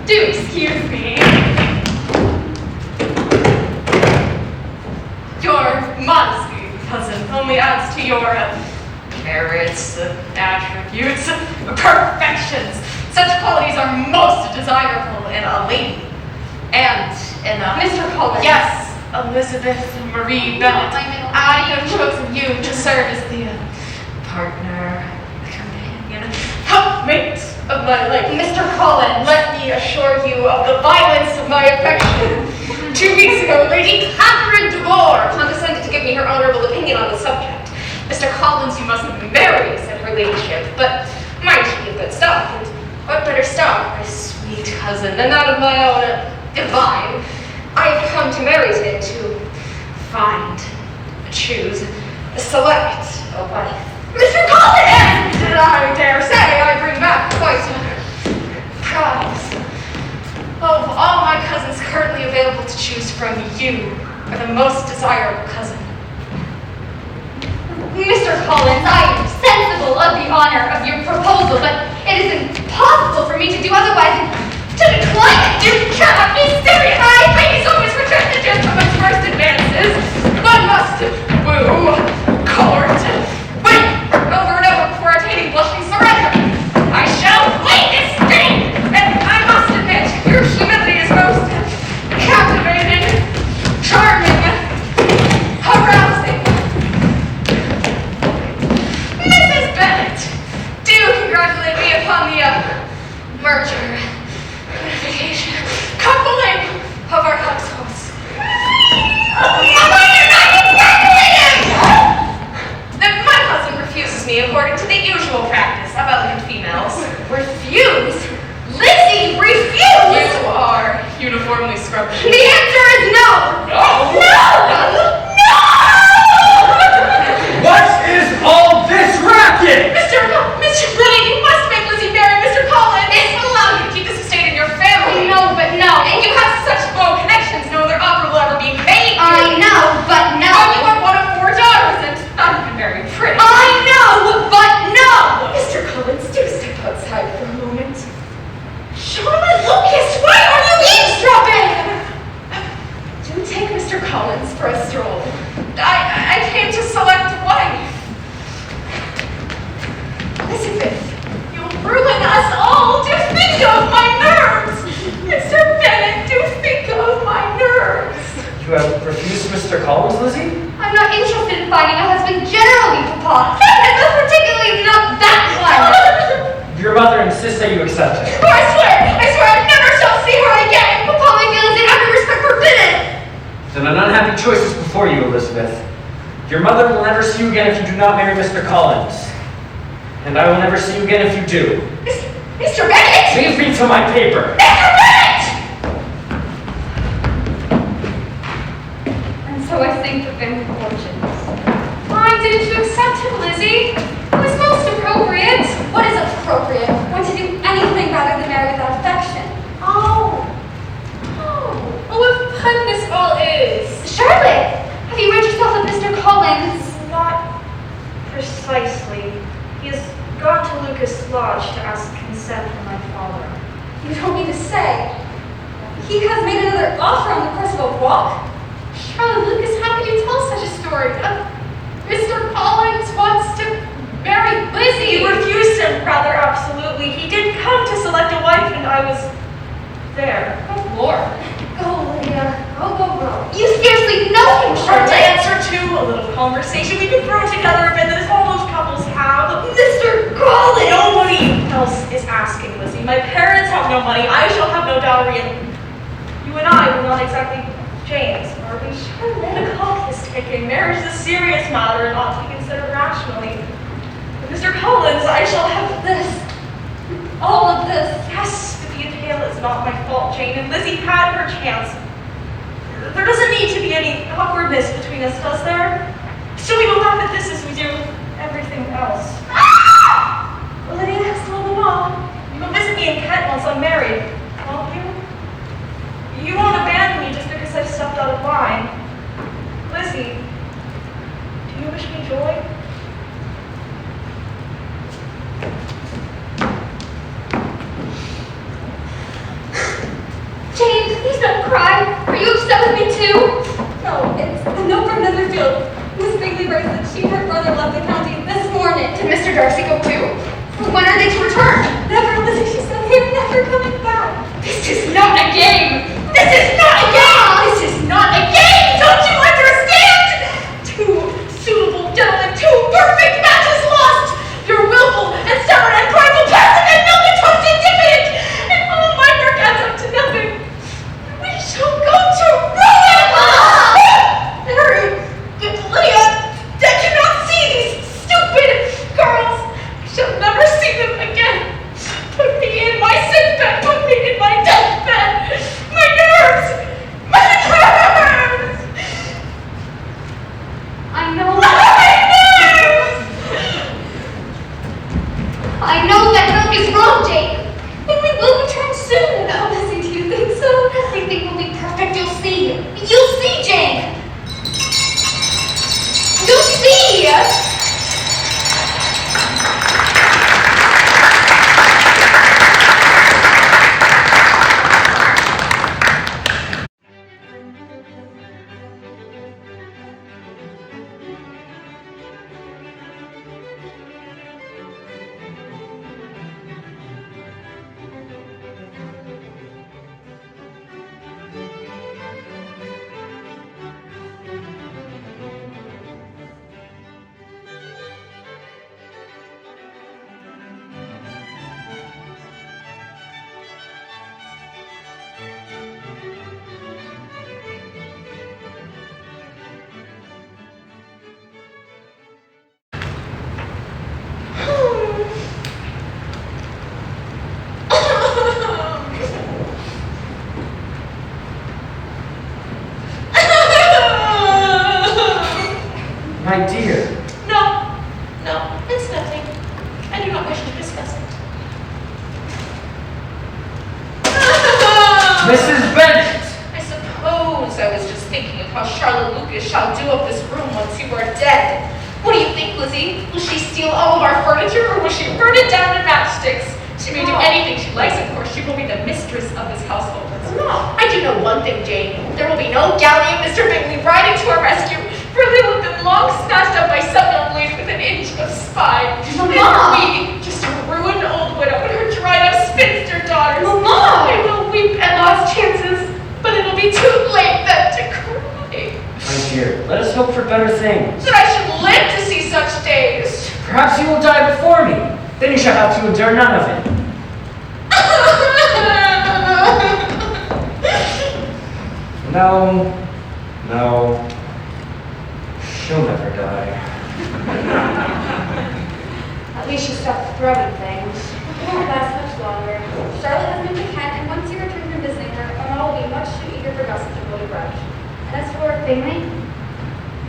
do excuse me. Your modesty, cousin, only adds to your merits, attributes, perfections. Such qualities are most desirable in a lady. And in a... Mr. Collins. Yes, Elizabeth Marie Bennett. I have chosen you to serve as the partner, companion, helpmate of my life. Mr. Collins. Let me assure you of the violence of my affection. 2 weeks ago, Lady Catherine Devore condescended to give me her honorable opinion on the subject. Mr. Collins, you must marry, said her ladyship, but mind she be of good stock, and what better stock, my sweet cousin, than that of my own divine. I have come to marry today to find, choose, select a wife. Mr. Collins! And I dare say I bring back quite a prize. Of all my cousins currently available to choose from, you are the most desirable cousin. Mr. Collins, I am sensible of the honor of your proposal, but it is impossible for me to do otherwise than to decline it. You cannot be serious! I so much reject the gentleman's first advances. One must woo, court, wait over and over before attaining blushing surrender. I shall win this thing, and I must admit, your humility is most captivating, charming, arousing. Mrs. Bennett, do congratulate me upon the merger. unhappy choices before you, Elizabeth. Your mother will never see you again if you do not marry Mr. Collins. And I will never see you again if you do. Mr. Bennett! Leave me to my paper. Mr. Bennett! And so I think the family fortunes. Why didn't you accept him, Lizzie? It was most appropriate. What is appropriate? Want to do anything rather than marry without affection? Oh, what fun this all is. Charlotte, have you rid yourself of Mr. Collins? Not precisely. He has gone to Lucas Lodge to ask consent from my father. You don't mean to say. He has made another offer on the course of a walk? Charlotte, Lucas, how can you tell such a story? Mr. Collins wants to marry Lizzie. He refused him rather absolutely. He did come to select a wife and I was there. Oh, Lord. Go, Lydia. Go. You scarcely know him, Our Charlotte. answer to a little conversation. We can throw together a bit that all those couples have. Mr. Collins! Nobody else is asking, Lizzie. My parents have no money. I shall have no dowry, and you and I will not exactly James, are we? The clock is ticking. Marriage is a serious matter and ought to be considered rationally. With Mr. Collins, I shall have this. All of this. Yes, but the entail is not my fault, Jane, and Lizzie had her chance. There doesn't need to be any awkwardness between us, does there? Should we go laugh at this as we do everything else? Ah! Lydia, slow them off. You will visit me in Kent once I'm married, won't you? You won't abandon me just because I've stepped out of line. Lizzie, do you wish me joy? Jane, please don't cry. Are you upset with me too? No, it's a note from Netherfield. Miss Bingley writes that she and her brother left the county this morning. Did Mr. Darcy go too? When are they to return? Never, Lizzie, she said they're never coming back. This is not a game. This is not a game. This is not a game. Don't you understand? Two suitable gentlemen, two perfect matches lost. You're willful and stubborn and prideful, passive and milk-toasted diffident. And all my work adds up to nothing. We shall go to ruin. Harry, Lydia, did you not see these stupid girls? I shall never see them again. Put me in my sick bed. Put me in my deathbed. My nerves. My nerves. I know. My nerves. I know that milk is wrong, Jane. But we will return soon. Oh, Lizzie, do you think so? Everything will be perfect. You'll see. You'll see, Jane. You'll see. My dear. No, it's nothing. I do not wish to discuss it. Mrs. Bennett! I suppose I was just thinking of how Charlotte Lucas shall do up this room once you are dead. What do you think, Lizzie? Will she steal all of our furniture, or will she burn it down in matchsticks? She may do anything she likes, of course. She will be the mistress of this household. I do know one thing, Jane. There will be no galley of Mr. Bingley riding to our rescue, for they will have been long snatched up by some young lady with an inch of spine. Mamma! And we, just a ruined old widow and her dried-up spinster daughters. Mamma! I will weep at lost chances, but it'll be too late then to cry. My dear, let us hope for better things. That I should live to see such days. Perhaps you will die before me. Then you shall have to endure none of it. No, No, she'll never die. At least you stopped throwing things. It won't last much longer. Charlotte has moved to Kent, and once you return from visiting her, Mama will be much too eager for gossip to hold a grudge. And as for Bingley,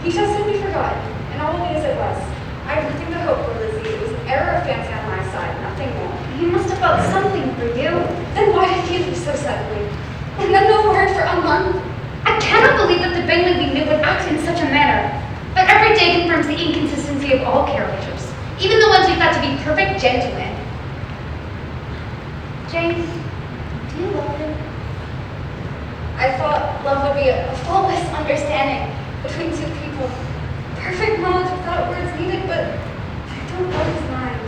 he shall soon be forgotten, and all will be as it was. I have nothing to hope for, Lizzie. It was an error of fancy on my side, nothing more. He must have felt something for you. Then why did he leave so suddenly? And then no word for a month? I cannot believe that the Bingley we knew would act in such a manner. But every day confirms the inconsistency of all characters, even the ones we thought to be perfect gentlemen. Jane, do you love him? I thought love would be a faultless understanding between two people. Perfect knowledge without words needed, but I don't love his mind.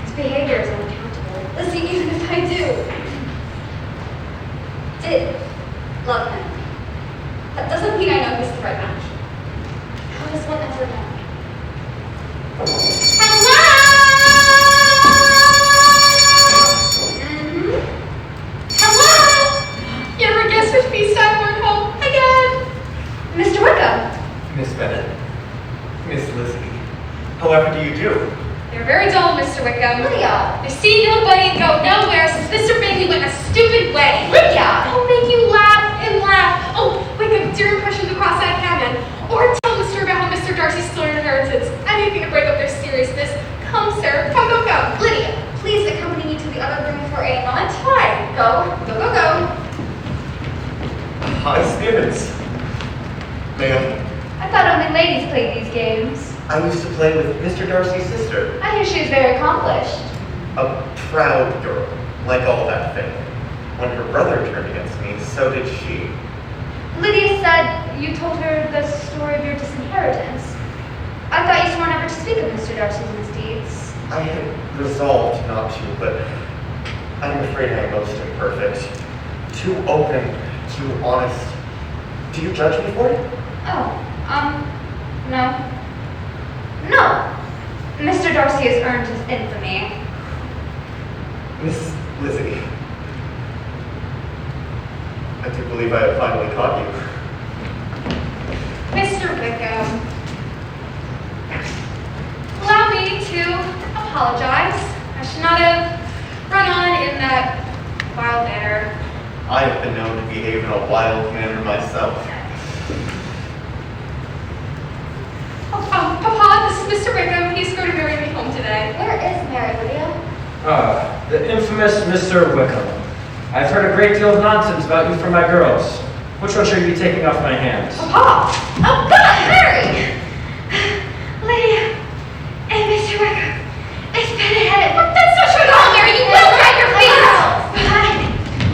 His behavior is unaccountable. Lizzie, even if I did love him, that doesn't mean I know he's the right match. How does one ever know? Hello? You ever guess which feast I'm going home again? Mr. Wickham! Miss Bennet. Miss Lizzie. However do you do? You're very dull, Mr. Wickham. Lydia! I've seen nobody go nowhere since Mr. Bingley went a stupid way. Lydia! I'll make you laugh and laugh. Oh, Wickham, do your impression of the cross-eyed cabman. Or tell Mr. about how Mr. Darcy stole your inheritance. Anything to break up their seriousness. Come, sir. Come, go, go. Lydia, please accompany me to the other room for a moment. Why? Go, go, go, go. High spirits. May I thought only ladies played these games. I used to play with Mr. Darcy's sister. I hear she is very accomplished. A proud girl, like all that thing. When her brother turned against me, so did she. Lydia said you told her the story of your disinheritance. I thought you swore never to speak of Mr. Darcy's misdeeds. I had resolved not to, but I'm afraid I am most imperfect. Too open, too honest. Do you judge me for it? Oh, no. No. Mr. Darcy has earned his infamy. Miss Lizzie, I do believe I have finally caught you. Mr. Wickham, allow me to apologize. I should not have run on in that wild manner. I have been known to behave in a wild manner myself. Papa, this is Mr. Wickham. He's going to marry me home today. Where is Mary, Lydia? The infamous Mr. Wickham. I've heard a great deal of nonsense about you from my girls. Which one should you be taking off my hands? Papa! Oh, God, Mary! Lydia and Mr. Wickham, it's been a headache. That's not true at all, Mary. You will drag your feet.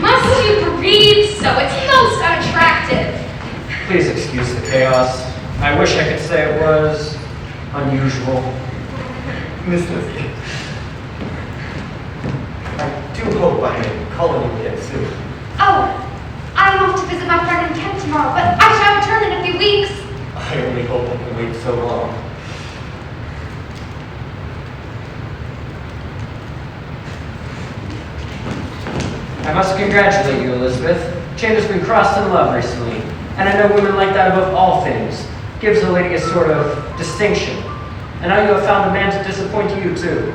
Must you breathe so? It's most unattractive. Please excuse the chaos. I wish I could say it was unusual. Miss Lizzie, I do hope I may call you again soon. Oh, I'm off to visit my friend in Kent tomorrow, but I shall return in a few weeks. I only hope I can wait so long. I must congratulate you, Elizabeth. Jane has been crossed in love recently, and I know women like that above all things. Gives a lady a sort of distinction. And now you have found a man to disappoint you, too.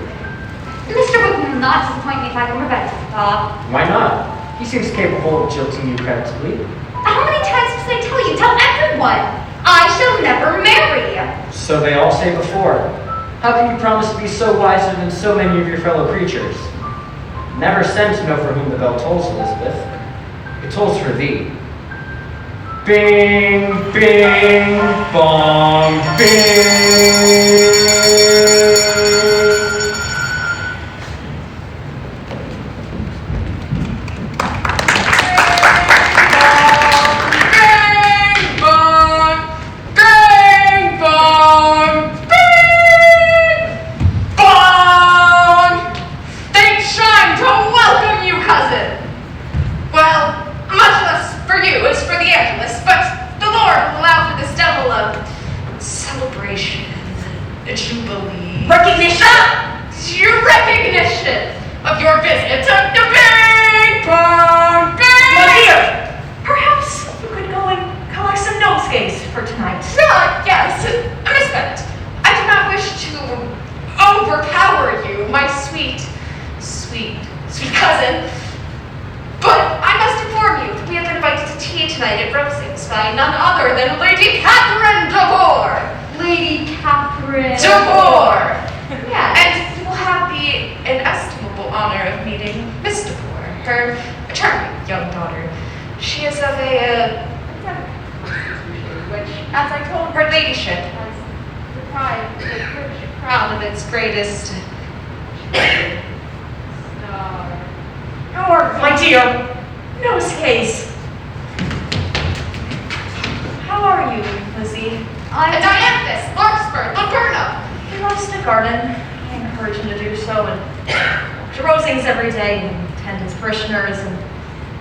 Mr. Wickham will not disappoint me if I can prevent it, Papa. Why not? He seems capable of jilting you creditably. How many times must I tell you? Tell everyone! I shall never marry! So they all say before. How can you promise to be so wiser than so many of your fellow creatures? Never send to know for whom the bell tolls, Elizabeth. It tolls for thee. Bing, bing, bong, bing. Of your visit to the big bong bang! Lydia! Perhaps sweet cousin. But I must inform you that we have been invited to tea tonight at Rosings by none other than Lady Catherine de Bourgh. Lady Catherine. De Bourgh! Yes. And you will have the inestimable honor of meeting Miss de Bourgh, her charming young daughter. She is of a which, as I told her ladyship, has deprived the British crown of its greatest star. My dear, nose case. How are you, Lizzie? A dianthus, larkspur, laburnum. He loves the garden. I encourage him to do so and to Rosings every day and tend his parishioners and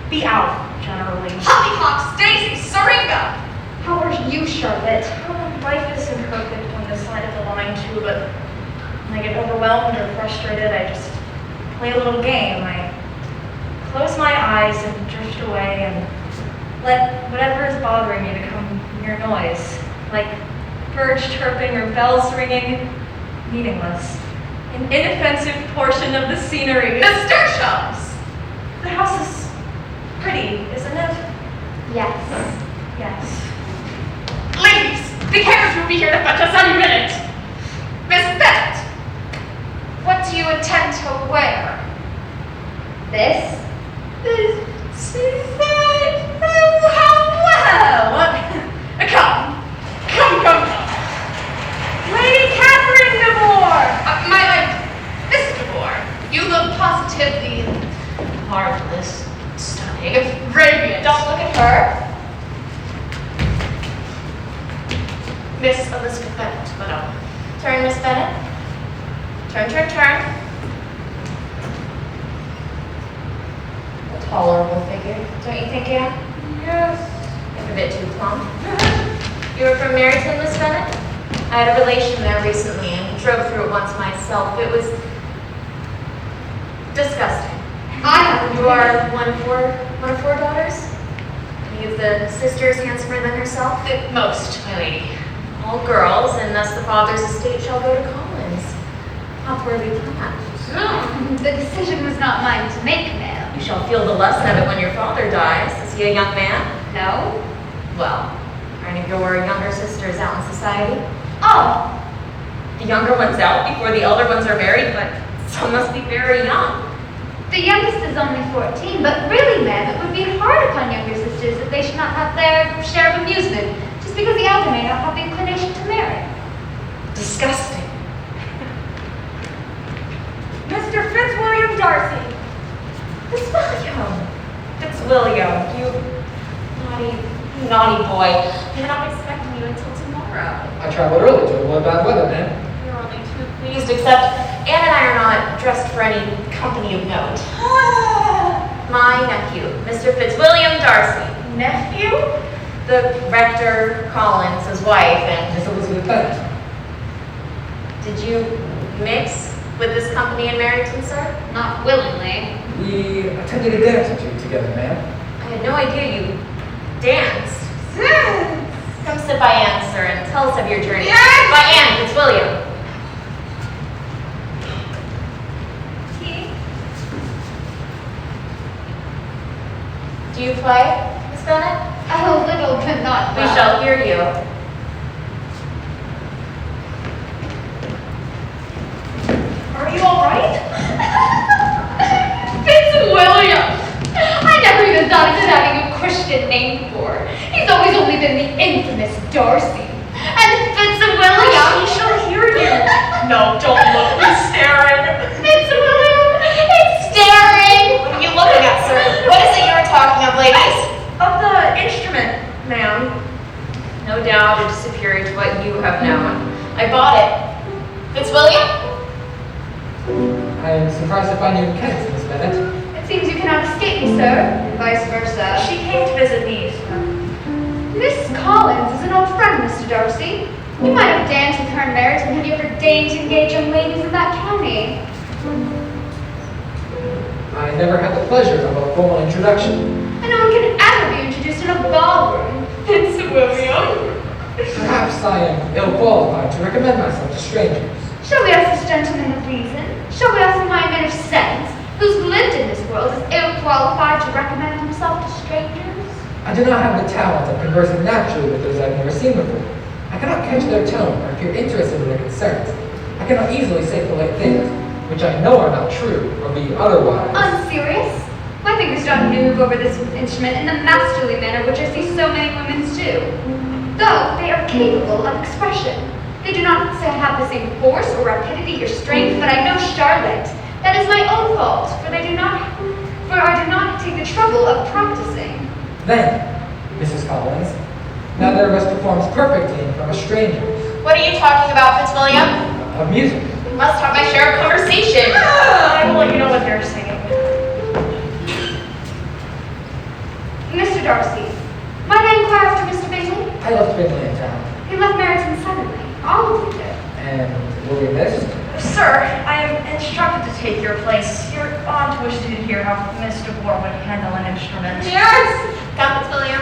be out generally. Hollyhocks, daisies, syringa. How are you, Charlotte? Life is imperfect on this side of the line too, but when I get overwhelmed or frustrated, I just play a little game. I close my eyes and drift away and let whatever is bothering me become mere noise, like birds chirping or bells ringing, meaningless. An inoffensive portion of the scenery. Nasturtiums. The house is pretty, isn't it? Yes. Yes. Ladies, the carriage will be here to fetch us any minute. Miss Bennet, what do you intend to wear? This? Come. Lady Catherine de Bourgh! Miss de Bourgh, you look positively marvelous, stunning, radiant. Don't look at her. Miss Elizabeth Bennet, madame. Turn, Miss Bennet. Turn. A tolerable figure, don't you think, Anne? Yes. Maybe a bit too plump. You were from Meryton, Miss Bennet? I had a relation there recently and drove through it once myself. It was disgusting. You are one of four daughters? Any of the sisters handsomer than herself? At most, my lady. All girls, and thus the father's estate shall go to Collins. Upwardly planned. The decision was not mine to make, ma'am. You shall feel the lesson of it when your father dies. Is he a young man? No? Well, are any of your younger sisters out in society? Oh, The younger one's out before the elder ones are married, but some must be very young. the youngest is only 14, but really, ma'am, it would be hard upon younger sisters if they should not have their share of amusement, just because the elder may not have the inclination to marry. Disgusting. Mr. Fitzwilliam Darcy. Fitzwilliam, you naughty boy. I'm not expecting you until tomorrow. I traveled early to avoid bad weather, man. You're only too pleased, except Anne and I are not dressed for any company of note. My nephew, Mr. Fitzwilliam Darcy. Nephew? The rector, Collins, his wife, and Miss Elizabeth Bennet. did you mix with this company in Meryton, sir? Not willingly. We attended a dance or two together, ma'am. I had no idea you danced. Come sit by Anne, sir, and tell us of your journey. Yes! By Anne Fitzwilliam. Do you play, Miss Bennet? A little, but not We well. shall hear you. Are you all right? Fitzwilliam! I never even thought of having a Christian name for. He's always only been the infamous Darcy. And Fitzwilliam! She shall hear you. No, don't look. He's staring. Fitzwilliam! It's staring! What are you looking at, sir? What is it you're talking of, ladies? Of the instrument, ma'am. No doubt it is superior to what you have known. I bought it. Fitzwilliam? I am surprised to find you in Kent, Miss Bennet. It seems you cannot escape me, sir, and vice versa. She came to visit me, sir. Miss Collins is an old friend, Mr. Darcy. You might have danced with her in Meryton. Have you ever deigned to engage young ladies in that county? I never had the pleasure of a formal introduction. And no one can ever be introduced in a ballroom. Fitzwilliam. Perhaps I am ill qualified to recommend myself to strangers. Shall we ask this gentleman of reason? Shall we ask the high man of sense, whose I do not have the talent of conversing naturally with those I've never seen before. I cannot catch their tone or appear interested in their concerns. I cannot easily say polite things, which I know are not true, or be otherwise. Unserious? My fingers don't move over this instrument in the masterly manner which I see so many women's do. Though they are capable of expression. They do not have the same force or rapidity or strength, but I know Charlotte. That is my own fault, for I do not take the trouble of practicing. Then, Mrs. Collins, neither of us performs perfectly in front of strangers. What are you talking about, Fitzwilliam? Of music. Must have my share of conversation. I will let you know what they're singing. Mr. Darcy, might I inquire after Mr. Bingley? I left Bingley in town, He left Meryton suddenly. All of you did. and will be missed. Sir, I am instructed to take your place. Your aunt wished to hear how Miss de Boer would handle an instrument. Yes! Come, Fitzwilliam.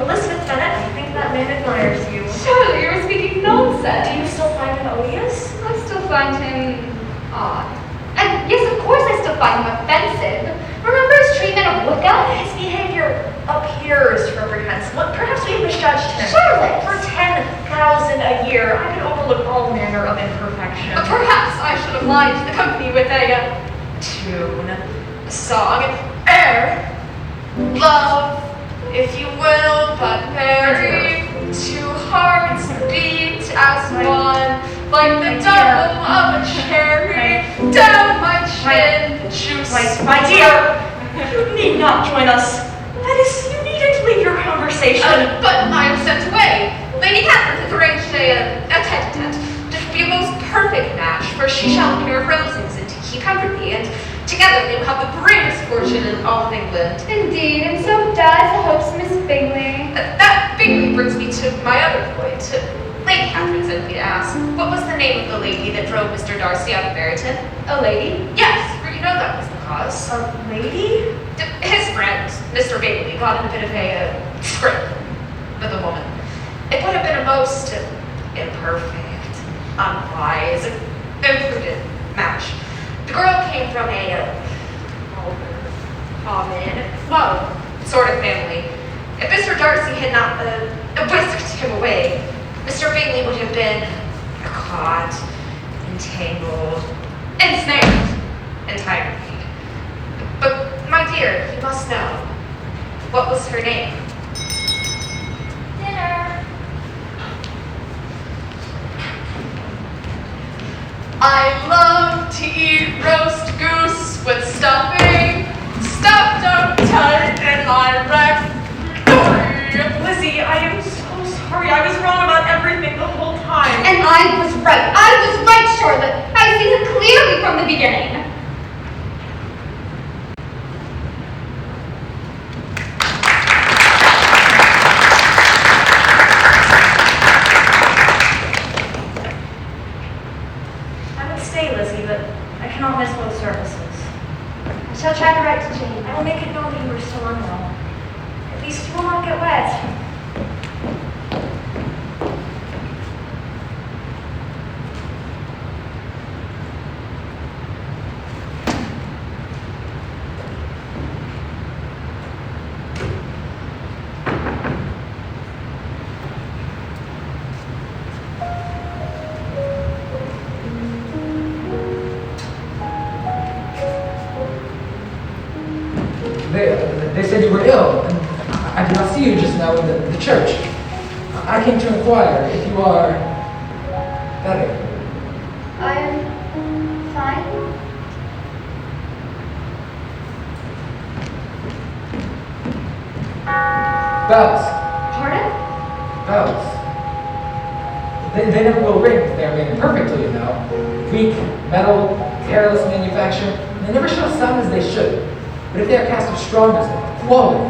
Elizabeth Bennet, I think that man admires you. Surely you were speaking nonsense. Do you still find him odious? I still find him odd. And yes, of course I still find him offensive. Remember his treatment of Wicca? His behavior appears reprehensible. Perhaps we misjudged him. Charlotte! For 10,000 a year, I could overlook all manner of imperfection. Perhaps I should have lined the company with a tune, a song, an air. Love, if you will, but very two hearts beat as one, like the double of a cherry down my chin. Juice, My dear, you need not join us. That is, you needn't leave your conversation. But I am sent away. Lady Catherine has arranged a tete-a-tete. This will be a most perfect match, for she shall wear roses and to keep company, and together they will have the greatest fortune in all of England. Indeed, and so does the hopes Miss Bingley. That Bingley brings me to my other point. Lady Catherine sent me to ask, what was the name of the lady that drove Mr. Darcy out of Meryton? A lady? Yes, for you know that was the cause. A lady? His friend, Mr. Bingley, got in a bit of a scrape with a woman. It would have been a most imperfect, unwise, imprudent match. The girl came from a common, low sort of family. If Mr. Darcy had not whisked him away, Mr. Bingley would have been caught, entangled, ensnared entirely. But, my dear, you must know. What was her name? Dinner. I love to eat roast goose with stuffing, stuffed up tight in my rectory. Lizzie, I am so sorry. I was wrong about everything the whole time. And I was right. I was right, Charlotte. I see it clearly from the beginning. I would stay, Lizzie, but I cannot miss both services. I shall try to write to Jane. I will make it known that you are still unwell. At least you will not get wet. They said you were ill, and I did not see you just now in the church. I came to inquire if you are better. I am fine. Bells. Pardon? Bells. They never will ring if they are made imperfectly, you know. Weak, metal, careless manufacture, they never show sound as they should. But if they are cast of strongness, quality,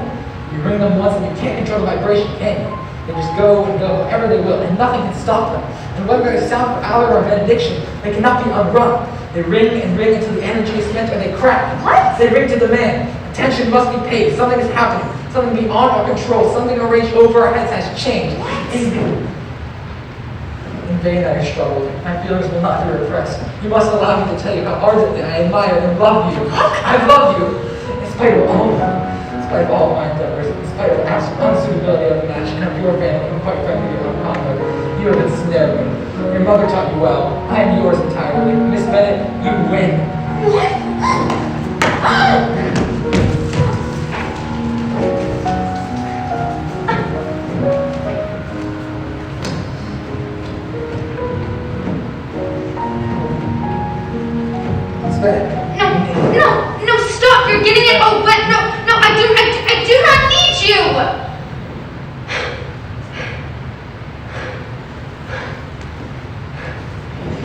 you ring them once and you can't control the vibration, can you? They just go and go wherever they will, and nothing can stop them. And whether they sound for Allard or benediction, they cannot be unrung. They ring and ring until the energy is spent or they crack. What? They ring to demand. Attention must be paid. Something is happening. Something beyond our control. Something arranged over our heads has changed. In vain I struggled. My feelings will not be repressed. You must allow me to tell you how ardently I admire and love you. I love you. In spite of all, in spite of all my endeavors, in spite of the absolute unsuitability of the match and of your family, and quite frankly your own conduct, you have been snared me. Your mother taught you well. I am yours entirely. Miss Bennett, you win. Miss Bennett. No, stop, you're getting it all wet. No, I do not need you.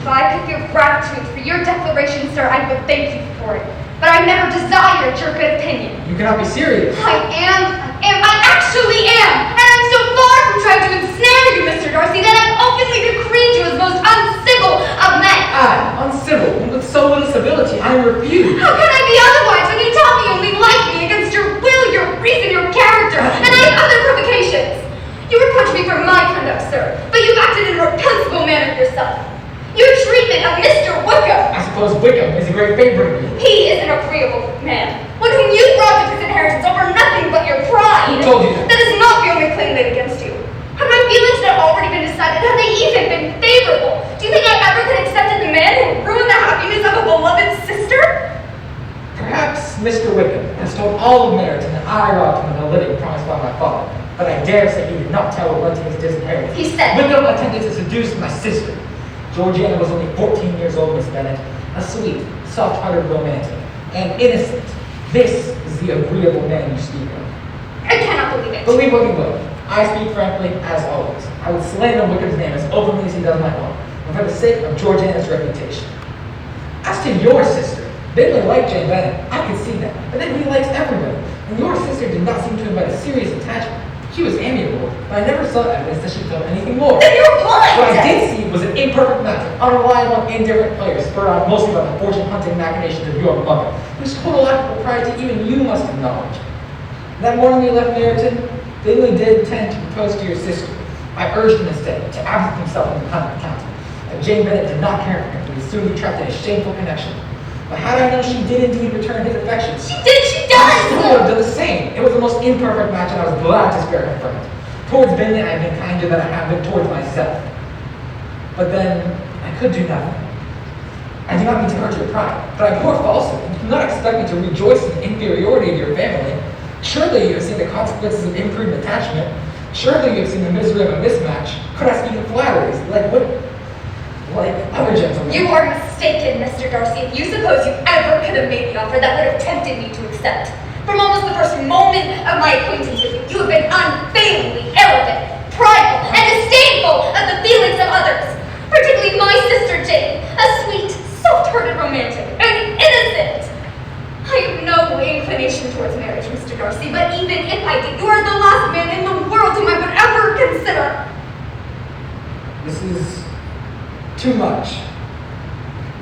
If I could feel gratitude for your declaration, sir, I would thank you for it. But I never desired your good opinion. You cannot be serious. I actually am. And I'm so far from trying to ensnare you, Mr. Darcy, that I've openly decreed you as most uncivil of men. Uncivil? With so little civility, I refuse. How can I be otherwise when you tell me you only like me against your will, your reason, your character, and I have other provocations? You reproach me for my conduct, sir, but you've acted in a reprehensible manner yourself. Your treatment of Mr. Wickham. I suppose Wickham is a great favorite of you. He is an agreeable man, one whom you robbed of his inheritance over nothing but your pride. Who told you that? That is not the only claim laid against you. Have my feelings not already been decided? Have they even been favorable? Do you think I ever could have accepted the man who ruined the happiness of a beloved sister? Perhaps Mr. Wickham has told all of Meryton that I robbed him of the living promised by my father, but I dare say he did not tell what led to his disinheritance. He said Wickham attempted to seduce my sister. Georgiana was only 14 years old, Miss Bennett, a sweet, soft-hearted romantic, and innocent. This is the agreeable man you speak of. I cannot believe it. Believe what you will. I speak frankly, as always. I would slander Wickham's name as openly as he does my own, and for the sake of Georgiana's reputation. As to your sister, Bingley liked Jane Bennet. I could see that. But then he likes everybody. And your sister did not seem to invite a serious attachment. She was amiable, but I never saw evidence that she felt anything more. Then you're blind! What I did see was an imperfect match of unreliable, indifferent players spurred on mostly by the fortune-hunting machinations of your mother, whose total lack of propriety even you must acknowledge. That morning we left Meryton, Bingley did intend to propose to your sister. I urged him instead to absent himself from the convent council. Jane Bennet did not care for him, but he soon be trapped in a shameful connection. But had I known she did indeed return his affections, She does! I would have done the same. It was the most imperfect match, and I was glad to spare her from it. Towards Bingley, I have been kinder than I have been towards myself. But then, I could do nothing. I do not mean to hurt your pride, but I bore falsehood. You do not expect me to rejoice in the inferiority of your family. Surely you have seen the consequences of imprudent attachment. Surely you have seen the misery of a mismatch. Could I speak of flatteries, like other gentlemen? You are mistaken, Mr. Darcy, if you suppose you ever could have made the offer that would have tempted me to accept. From almost the first moment of my acquaintance with you, you have been unfailingly arrogant, prideful, and disdainful of the feelings of others, particularly my sister Jane, a sweet, soft-hearted romantic, and innocent. I have no inclination towards marriage, Mr. Darcy, but even if I did, you are the last man in the world whom I would ever consider. This is too much.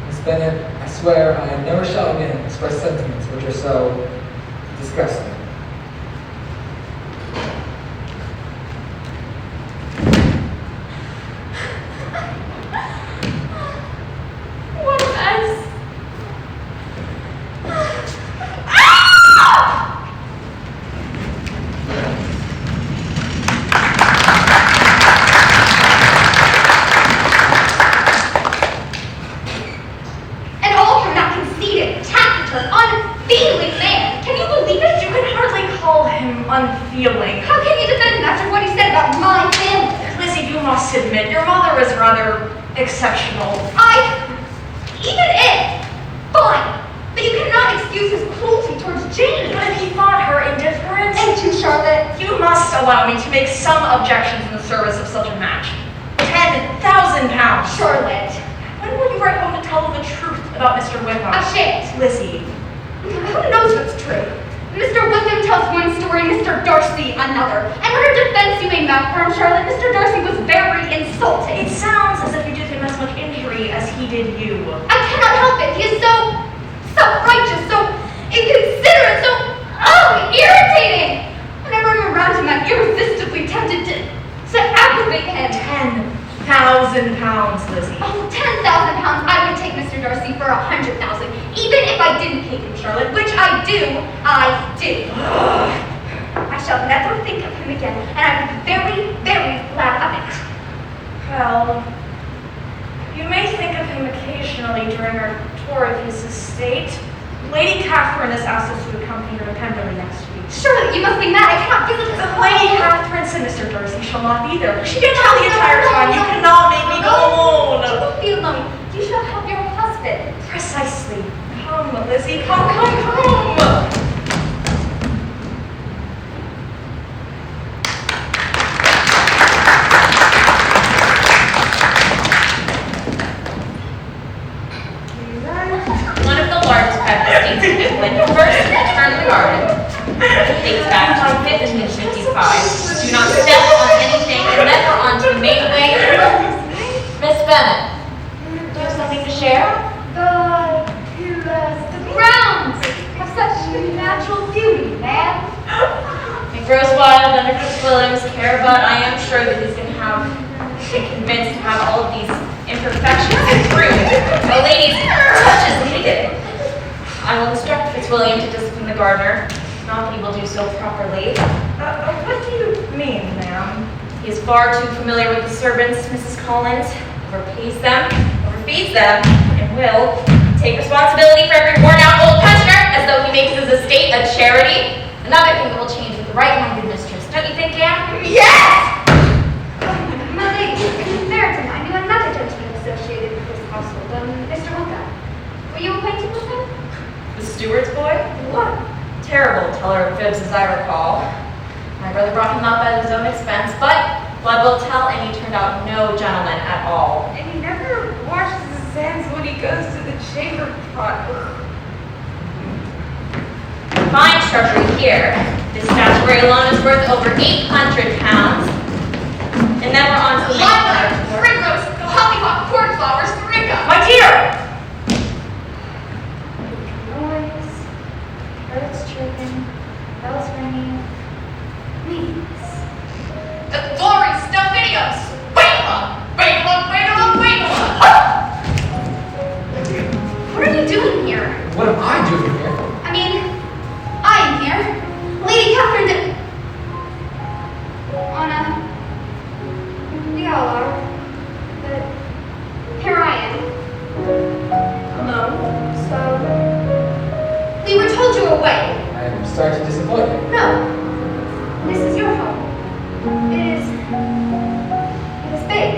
Miss Bennet, I swear I never shall again express sentiments which are so disgusting. What a mess. And all from that conceited, taciturn, unfeeling man. Can you believe it? You can hardly call him unfeeling. How can you defend him after what he said about my family? Lizzie, you must admit, your mother is rather exceptional. Even if, fine, but you cannot excuse his cruelty towards Jane. But if he thought her indifferent, And to Charlotte. you must allow me to make some objections in the service of such a match. £10,000. Charlotte. When will you write home to tell them the truth about Mr. Wickham? I shan't. Lizzie. Who knows what's true? Mr. Wickham tells one story, Mr. Darcy another. And whatever defense you may mount for him, Charlotte, Mr. Darcy was very insulting. It sounds as if you did him as much injury as he did you. I cannot help it. He is so self-righteous, so inconsiderate, so irritating. Whenever I'm around him, I'm irresistibly tempted to aggravate him. £10,000, Lizzie. Oh, £10,000. I would take Mr. Darcy for 100,000, even if I didn't hate him, Charlotte, which I do. shall never think of him again, and I'm very, very glad of it. Well, you may think of him occasionally during our tour of his estate. Lady Catherine has asked us to accompany her to Pemberley next week. Surely you must be mad. I cannot visit this Lady Catherine and Mr. Darcy shall not be there. She can tell the entire time. You cannot make me go alone. You won't be alone. You shall have your husband. Precisely. Come, Lizzie. Come. One of the largest pet estates in England, first return the garden. Dates back to 1555. Do not step on anything and never onto the main way. Miss Bennet, do you have something to share? The grounds have such natural beauty, ma'am. It grows wild under Fitzwilliam's care, but I am sure that he's going to get convinced to have all of these imperfections improved. A lady's touch is needed. I will instruct Fitzwilliam to discipline the gardener. Not that he will do so properly. What do you mean, ma'am? He is far too familiar with the servants, Mrs. Collins. Overpees them, overfeeds them, and will take responsibility for every worn-out old pensioner as though he makes his estate a charity. Another thing that will change with the right-minded mistress. Don't you think, Anne? Yes! My lady, in Meryton, I knew another gentleman associated with this household, Mr. Wickham. Were you acquainted with him? The steward's boy? What? Terrible teller of fibs, as I recall. My brother brought him up at his own expense, but blood will tell, and he turned out no gentleman at all. And he never washes his hands when he goes to the chamber pot. Fine shrubbery here. This statuary alone is worth over £800. And then we're on to the Lilac, primrose, hollyhock, cornflowers, moringa. My dear! Noise, birds chirping, bells ringing, meetings. The glories, the videos. Wait a What are you doing here? What am I doing here? I mean, I'm here. Lady Catherine did... Anna. We all are. But here I am. Alone. So... We were told you were away. I'm sorry to disappoint you. No. This is your home. It is big.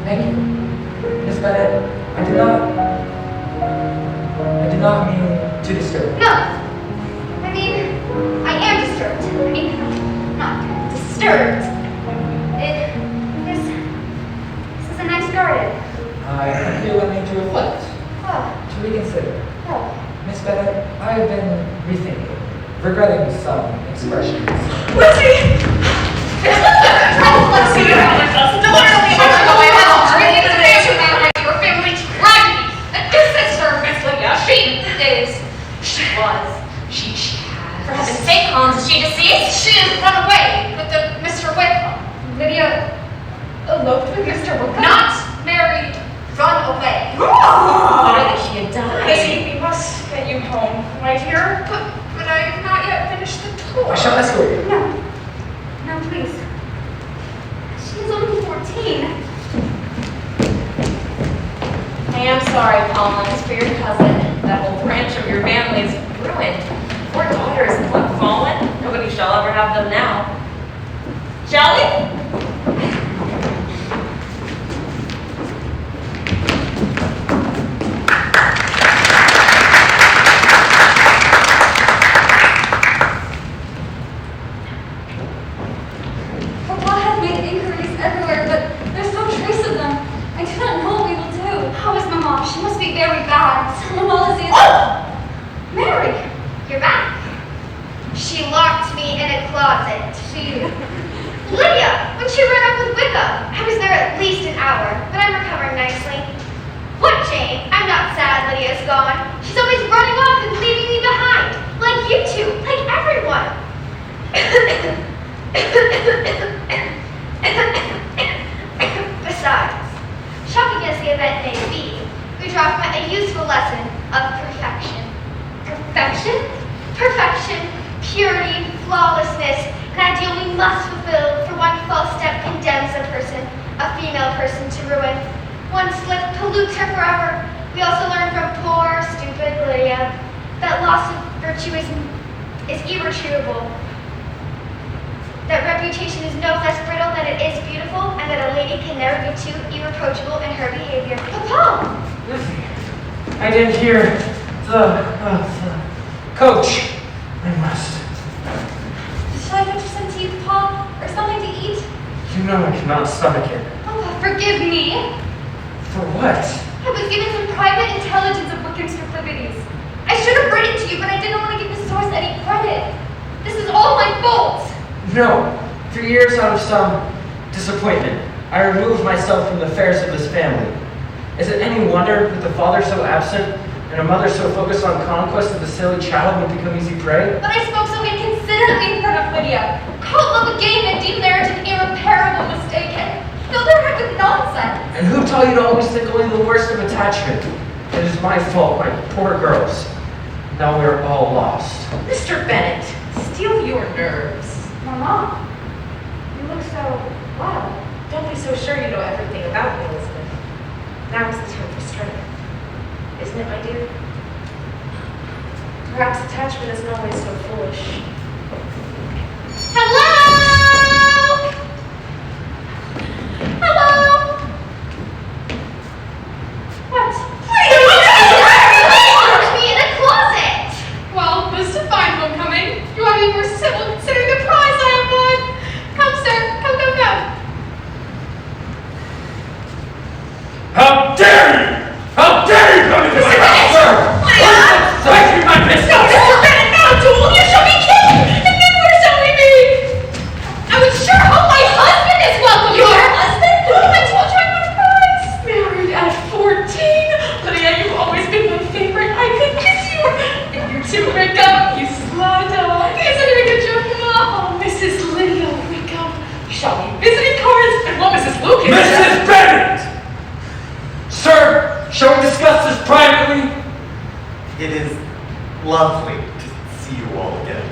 Thank you. Miss Bennet, I did not mean to disturb. No. I mean, I am disturbed. I mean, not disturbed. This is a nice garden. I feel I need to reflect, Oh, to reconsider. oh. Miss Bennet, I have been rethinking, regretting some expressions. Lizzie! For heaven's sake, Collins, is she deceased? She has run away with Mr. Wickham. Lydia eloped with Mr. Wickham? Not married, run away. Better that she had died. Lizzie, we must get you home. Right here? But I have not yet finished the tour. I shall escort you. No. No, please. She is only 14. I am sorry, Collins, for your cousin. That whole branch of your family is ruined. 4 daughters and 1 fallen. Nobody shall ever have them now. Shall we? Papa has made inquiries everywhere, but there's no trace of them. I do not know what we will do. How is Mama? She must be very bad. Mama is Mary, you're back. She locked me in a closet. Lydia, when she ran up with Wickham, I was there at least an hour, but I'm recovering nicely. What, Jane? I'm not sad Lydia's gone. She's always running off and leaving me behind. Like you two, like everyone. Besides, shocking as the event may be, we dropped a useful lesson of perfection. Perfection? Perfection, purity, flawlessness, An ideal we must fulfill, for one false step condemns a female person to ruin. One slip pollutes her forever. We also learn from poor, stupid Lydia that loss of virtue is irretrievable. That reputation is no less brittle than it is beautiful, and that a lady can never be too irreproachable in her behavior. Papa! Lizzie, I didn't hear the coach. I must. Shall I fetch some tea, Papa? Or something to eat? You know I cannot stomach it. Papa, forgive me. For what? I was given some private intelligence of Wickham's proclivities. I should have written to you, but I didn't want to give the source any credit. This is all my fault. No. 3 years out of some disappointment, I removed myself from the affairs of this family. Is it any wonder that the father so absent and a mother so focused on conquest that the silly child would become easy prey? But I spoke so inconsiderately in front of Lydia. Called love a game and deemed marriage an irreparable mistake, and filled her head with nonsense. And who taught you to always think only the worst of attachment? It is my fault, my poor girls. Now we are all lost. Mr. Bennett, steel your nerves. Mama, you look so well. Don't be so sure you know everything about me, Elizabeth. Now is the time for strength. Isn't it, my dear? Perhaps attachment isn't always so foolish. Hello? Hello? What? Me in a closet. Well, this is a fine homecoming. You ought to be more civil considering the prize I have won. Come, sir. Come, come, come. How dare you! How dare you come into my house, sir! Thank you, my mistress! No, Mr. Bennett, now, Jewel, you shall be king! And then where shall we be? I would sure hope my husband is welcome. Your husband? I told you I won a prize. Married at 14. Lydia, you've always been my favorite. I could kiss you. And you too, Wickham. You sly dog. Isn't it a good joke, Mom? Oh, Mrs. Lydia Wickham. You shall be visiting cards. And well, Mrs. Lucas. Mrs. Bennett! Sir, shall we discuss this privately? It is lovely to see you all again.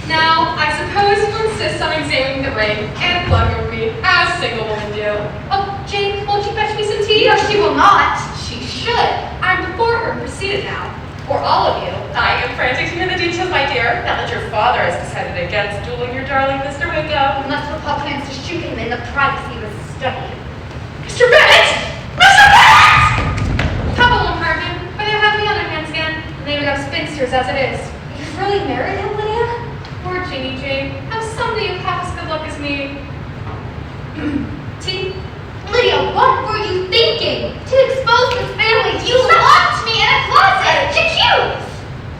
Now, I suppose you insist on examining the ring and plug over me, as single women do. Oh, Jane, won't you fetch me some tea? No, she will not. She should. I'm before her. Proceed it now. For all of you. I am frantic to hear the details, my dear. Now that your father has decided against dueling your darling Mr. Wickham. Unless Papa plans to shoot him in the privacy of his study. Mr. Bennett! Mr. Bennett! Papa won't harm him, but he'll have me on their hands again, and they would have spinsters as it is. You've really married him, Lydia? Poor Jeannie Jane. Have somebody who half as good luck as me. Tea? Lydia, what were you thinking? To expose this family, you locked me in a closet! Accused!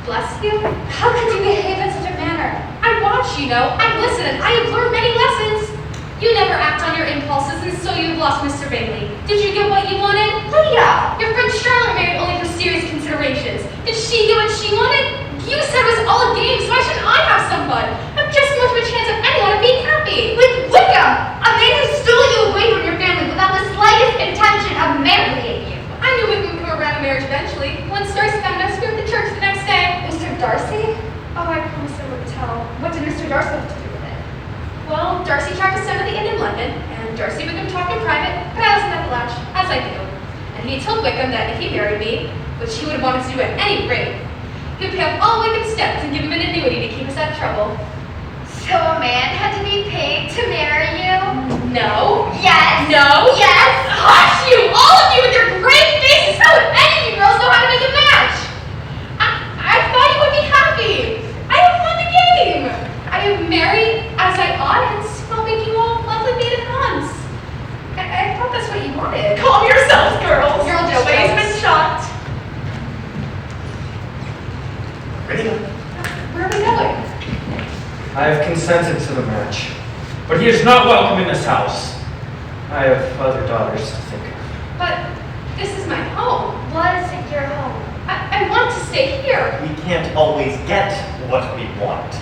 Bless you. How could you behave in such a manner? I watch, you know. I listen, and I have learned many lessons. You never act on your impulses, and so you've lost Mr. Bailey. Did you get what you wanted? Lydia! Your friend Charlotte married only for serious considerations. Did she get what she wanted? You said it was all a game, so why shouldn't I have some fun? I've just as much of a chance of anyone of being happy. With Wickham! A man who stole you away from your family without the slightest intention of marrying you. I knew Wickham would come around to marriage eventually. Once Darcy found us, we were at the church the next day. Mr. Darcy? Oh, I promised I wouldn't tell. What did Mr. Darcy have to do with it? Well, Darcy tried to send at the inn in London, and Darcy and Wickham talked in private, but I wasn't at the latch, as I do. And he told Wickham that if he married me, which he would have wanted to do at any rate, he would pay off all Wickham's debts and give him an annuity to keep us out of trouble. So a man had to be paid to marry you? No. Yes! No. Yes! Hush, you! All of you with your great faces! How would any of you girls know how to make a match? I thought you would be happy. I have won the game. I have married as I ought and while making you all lovely maiden aunts. I thought that's what you wanted. Calm yourselves, girls. You're all Nobody's been shocked. Ready? Where are we going? I have consented to the match, but he is not welcome in this house. I have other daughters to think of. But this is my home. Why is it your home? I want to stay here. We can't always get what we want.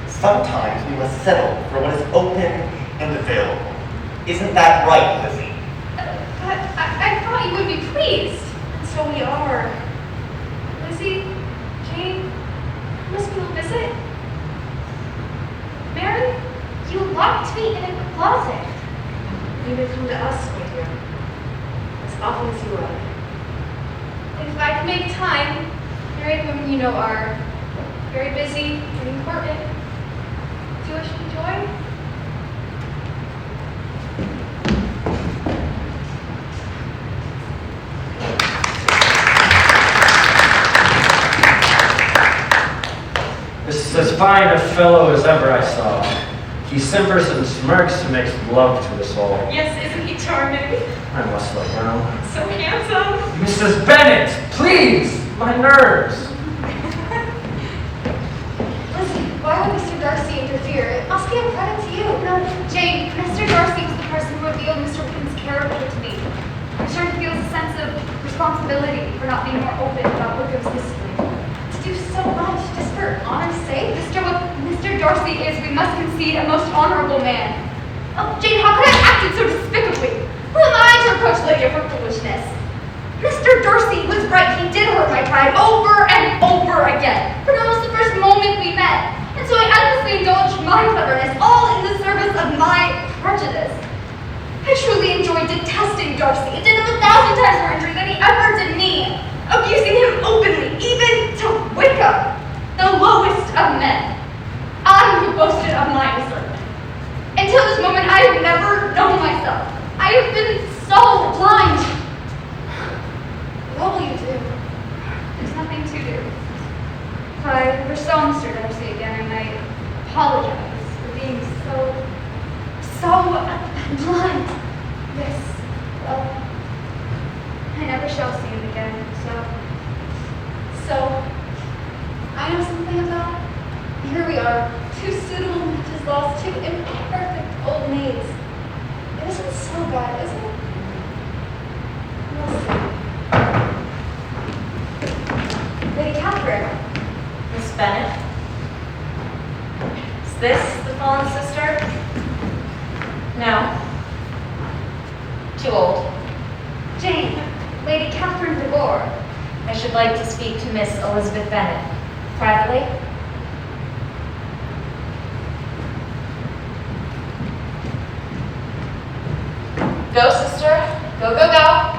Sometimes we must settle for what is open and available. Isn't that right, Lizzie? But I thought you would be pleased. And so we are. Lizzie, Jane, must we all visit? me in a closet. You may come to us, my dear, as often as you like. If I can make time, married women, you know, are very busy and important. Do you wish to join? This is as fine a fellow as ever I saw. He simpers and smirks and makes love to us all. Yes, isn't he charming? I must let go. So handsome. Mrs. Bennet, please! My nerves! Listen, why would Mr. Darcy interfere? It must be a credit to you. No, Jane, Mr. Darcy was the person who revealed Mr. Wickham's character to me. I'm sure he feels a sense of responsibility for not being more open about Wickham's history. To do so much just for honor's sake? Mr. Darcy is, we must concede, a most honorable man. Oh, Jane, how could I have acted so despicably? Who am I to reproach Lydia for foolishness? Mr. Darcy was right. He did hurt my pride over and over again. From almost the first moment we met. And so I endlessly indulged my cleverness, all in the service of my prejudice. I truly enjoyed detesting Darcy. It did him 1,000 times more injury than he ever did me. Abusing him openly, even to Wickham, the lowest of men. I who boasted of my discernment. Until this moment, I have never known myself. I have been so blind. What will you do? There's nothing to do. If I ever saw Mr. Darcy again, I might apologize for being so blind. Yes, well, I never shall see him again, so I know something about. Here we are, two suitable matches lost, two imperfect old maids. It isn't so bad, is it? We'll see. Lady Catherine. Miss Bennet? Is this the fallen sister? No. Too old. Jane, Lady Catherine de Bourgh. I should like to speak to Miss Elizabeth Bennet. Privately? Go, sister. Go, go, go.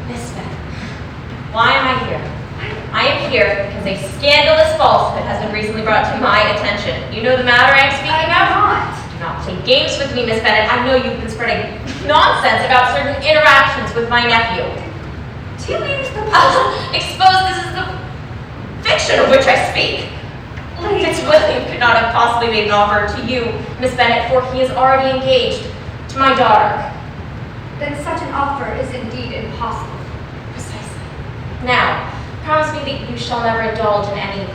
Miss Bennet, why am I here? I am here because a scandalous falsehood has been recently brought to my attention. You know the matter I am speaking of? Do not play games with me, Miss Bennet. I know you've been spreading nonsense about certain interactions with my nephew. Do you mean Expose this is the fiction of which I speak. Fitzwilliam could not have possibly made an offer to you, Miss Bennet, for he is already engaged to my daughter. Then such an offer is indeed impossible. Precisely. Now, promise me that you shall never indulge in any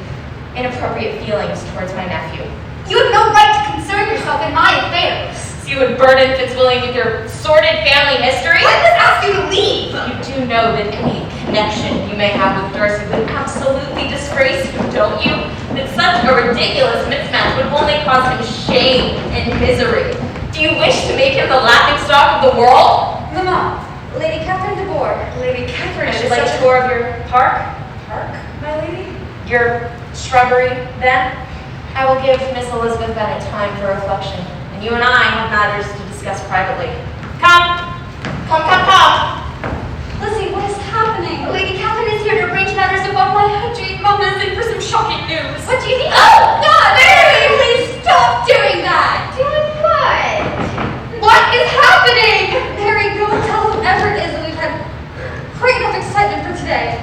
inappropriate feelings towards my nephew. You have no right to concern yourself in my affairs. So you would burden Fitzwilliam with your sordid family history? I just ask you to leave! You do know that any connection you may have with Darcy would absolutely disgrace you, don't you? That such a ridiculous mismatch would only cause him shame and misery. Do you wish to make him the laughingstock of the world? Mamma, Lady Catherine de Bourgh. Lady Catherine I is should like such a tour of your park? Park, my lady? Your shrubbery, then? I will give Miss Elizabeth Bennet time for reflection, and you and I have matters to discuss privately. Come! Come, come, come! Lizzie, what is happening? Lady Catherine is here to arrange matters above my head. Jane, Mama is in for some shocking news. What do you think? Oh, God! Mary, please stop doing that! Doing what? What is happening? Mary, go and tell whoever it is that we've had quite enough excitement for today.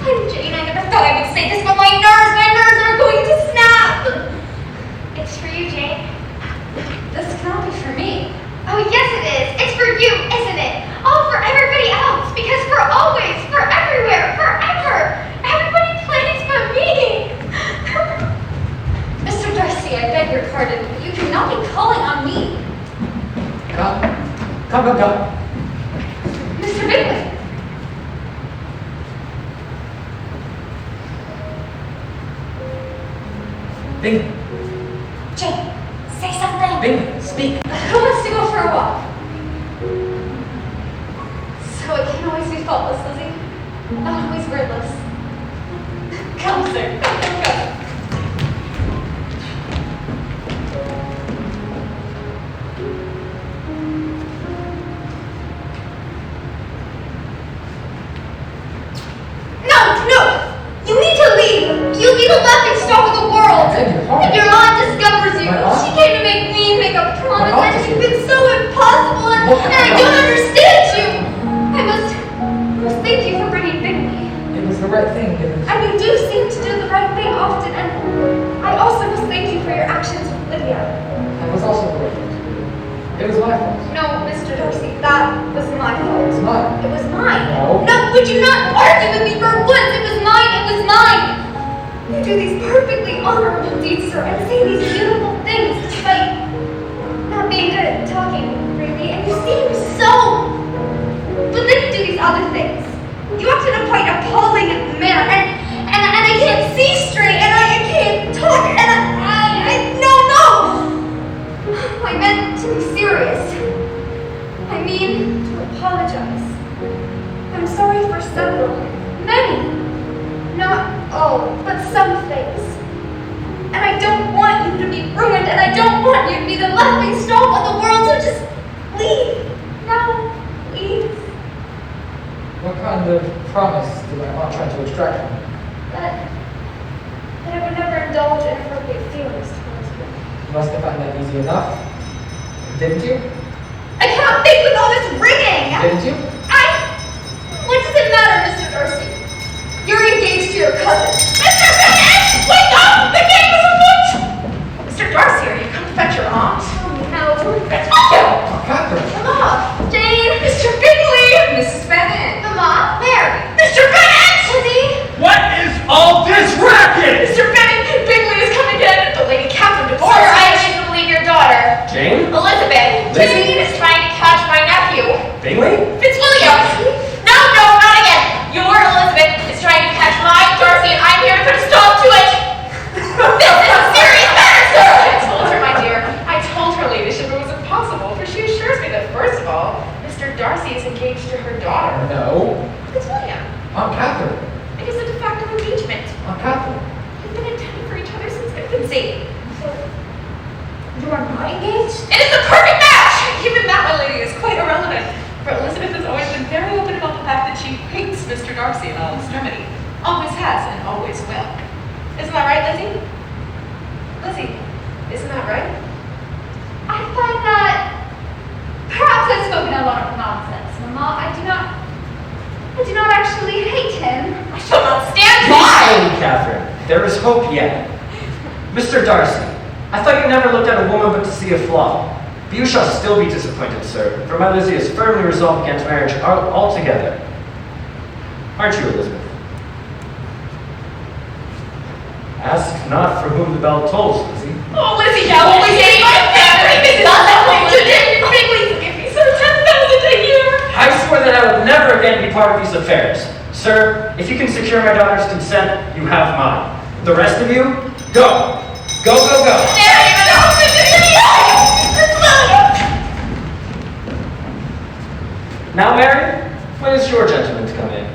I'm Jane, I never thought I would say this, but my nerves are going to snap! It's for you, Jane. This cannot be for me. Oh, yes it is. It's for you, isn't it? Oh, for everybody else. Because for always, for everywhere, forever. Everybody plans but me. Mr. Darcy, I beg your pardon, but you cannot be calling on me. Come. Mr. Bingley. Bingley. Jane, say something. Bingley, speak. Who wants to go for a walk? So it can't always be faultless, Lizzie. Not always wordless. Come, sir. Come. the laughing stock of the world. Beg your pardon. And your aunt discovers you. My aunt? She came to make me make a promise, My aunt and is it's here. been so impossible, and What? I don't understand you. I must thank you for bringing Bingley. It was the right thing, given. And you do seem to do the right thing often, and I also must thank you for your actions with Lydia. That was also the right thing. It was my fault. No, Mr. Darcy, that was my fault. It's mine. It was mine. No. No, would you not argue with me for once? It was mine. It was mine. You do these perfectly honorable deeds, sir, and say these beautiful things despite not being good at talking, really. And you seem so. But then you do these other things. You act in a quite appalling manner, and I can't see straight, and I can't talk, and no. I meant to be serious. I mean to apologize. I'm sorry for several, many, not all, but some things. And I don't want you to be ruined, and I don't want you to be the laughing stock of the world, so just leave. Now, please. What kind of promise did my aunt try to extract from me? That I would never indulge in inappropriate feelings towards you. You must have found that easy enough. Didn't you? I cannot think with all this ringing! Didn't you? What does it matter, Mr. Darcy? You're engaged to your cousin. Mr. Bennett! Wake up! The game is afoot! Mr. Darcy, are you come to fetch your aunt? Oh, no. That's you! Catherine! Mama! Jane! Mr. Bingley! Mrs. Bennet. Mama! Mary! Mr. Bennett! Lizzie! What is all this racket? Mr. Bennett, Bingley has come again. The Lady Catherine divorced. Sir, I wish to believe your daughter, Jane? Elizabeth, Lizzie? is trying to catch my nephew, Bingley? Fitzwilliam. No, not again. Your Elizabeth is trying to catch my Darcy, and I'm here to put a stop to it. This is a serious matter, sir. I told her, my dear. I told her ladyship it was impossible, for she assures me that first of all, Mr. Darcy is engaged to her daughter. No. Fitzwilliam. Aunt Catherine. It is a de facto engagement. Aunt Catherine. You've been intended for each other since infancy. You are not engaged? It is the perfect match! Even that, my lady, is quite irrelevant. For Elizabeth has always been very open about the fact that she hates Mr. Darcy in all extremity. Always has and always will. Isn't that right, Lizzie? Lizzie, isn't that right? I find that perhaps I've spoken a lot of nonsense, Mama. I do not actually hate him. I shall not stand Peace, by! Lady Catherine. There is hope yet. Mr. Darcy, I thought you never looked at a woman but to see a flaw. But you shall still be disappointed, sir, for my Lizzie is firmly resolved against marriage altogether. Aren't you, Elizabeth? Ask not for whom the bell tolls, Lizzie. Oh, Lizzie, now only say my family! This is nothing to do! Bingley, forgive me, sir, 10,000 a year! I swore that I would never again be part of these affairs. Sir, if you can secure my daughter's consent, you have mine. The rest of you, go! Go, go, go! Mary, but no, Now, Mary, when is your gentleman to come in?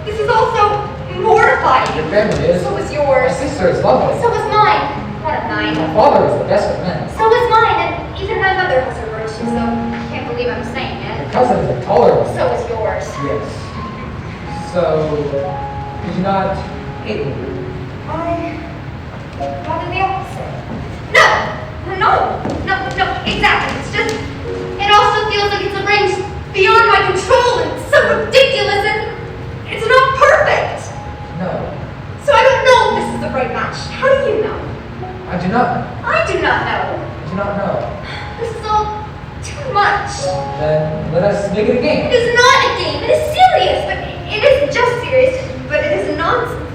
This is all so mortifying. Your family is. So was My yours. sister is lovely. So was mine. One of mine. My father is the best of men. So was mine, and even my mother has her virtues, so I can't believe I'm saying Your it. cousin is intolerable. So was yours. Yes. So, did you not hate me? Rather the opposite. No, exactly. It's just, it also feels like it's arranged beyond my control and so ridiculous and it's not perfect. No. So I don't know if this is the right match. How do you know? I do not know. I do not know. I do not know. This is all too much. Then let us make it a game. It is not a game. It is serious, but it isn't just serious, but it is nonsense.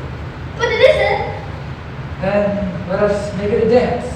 But it isn't. Then let us make it a dance.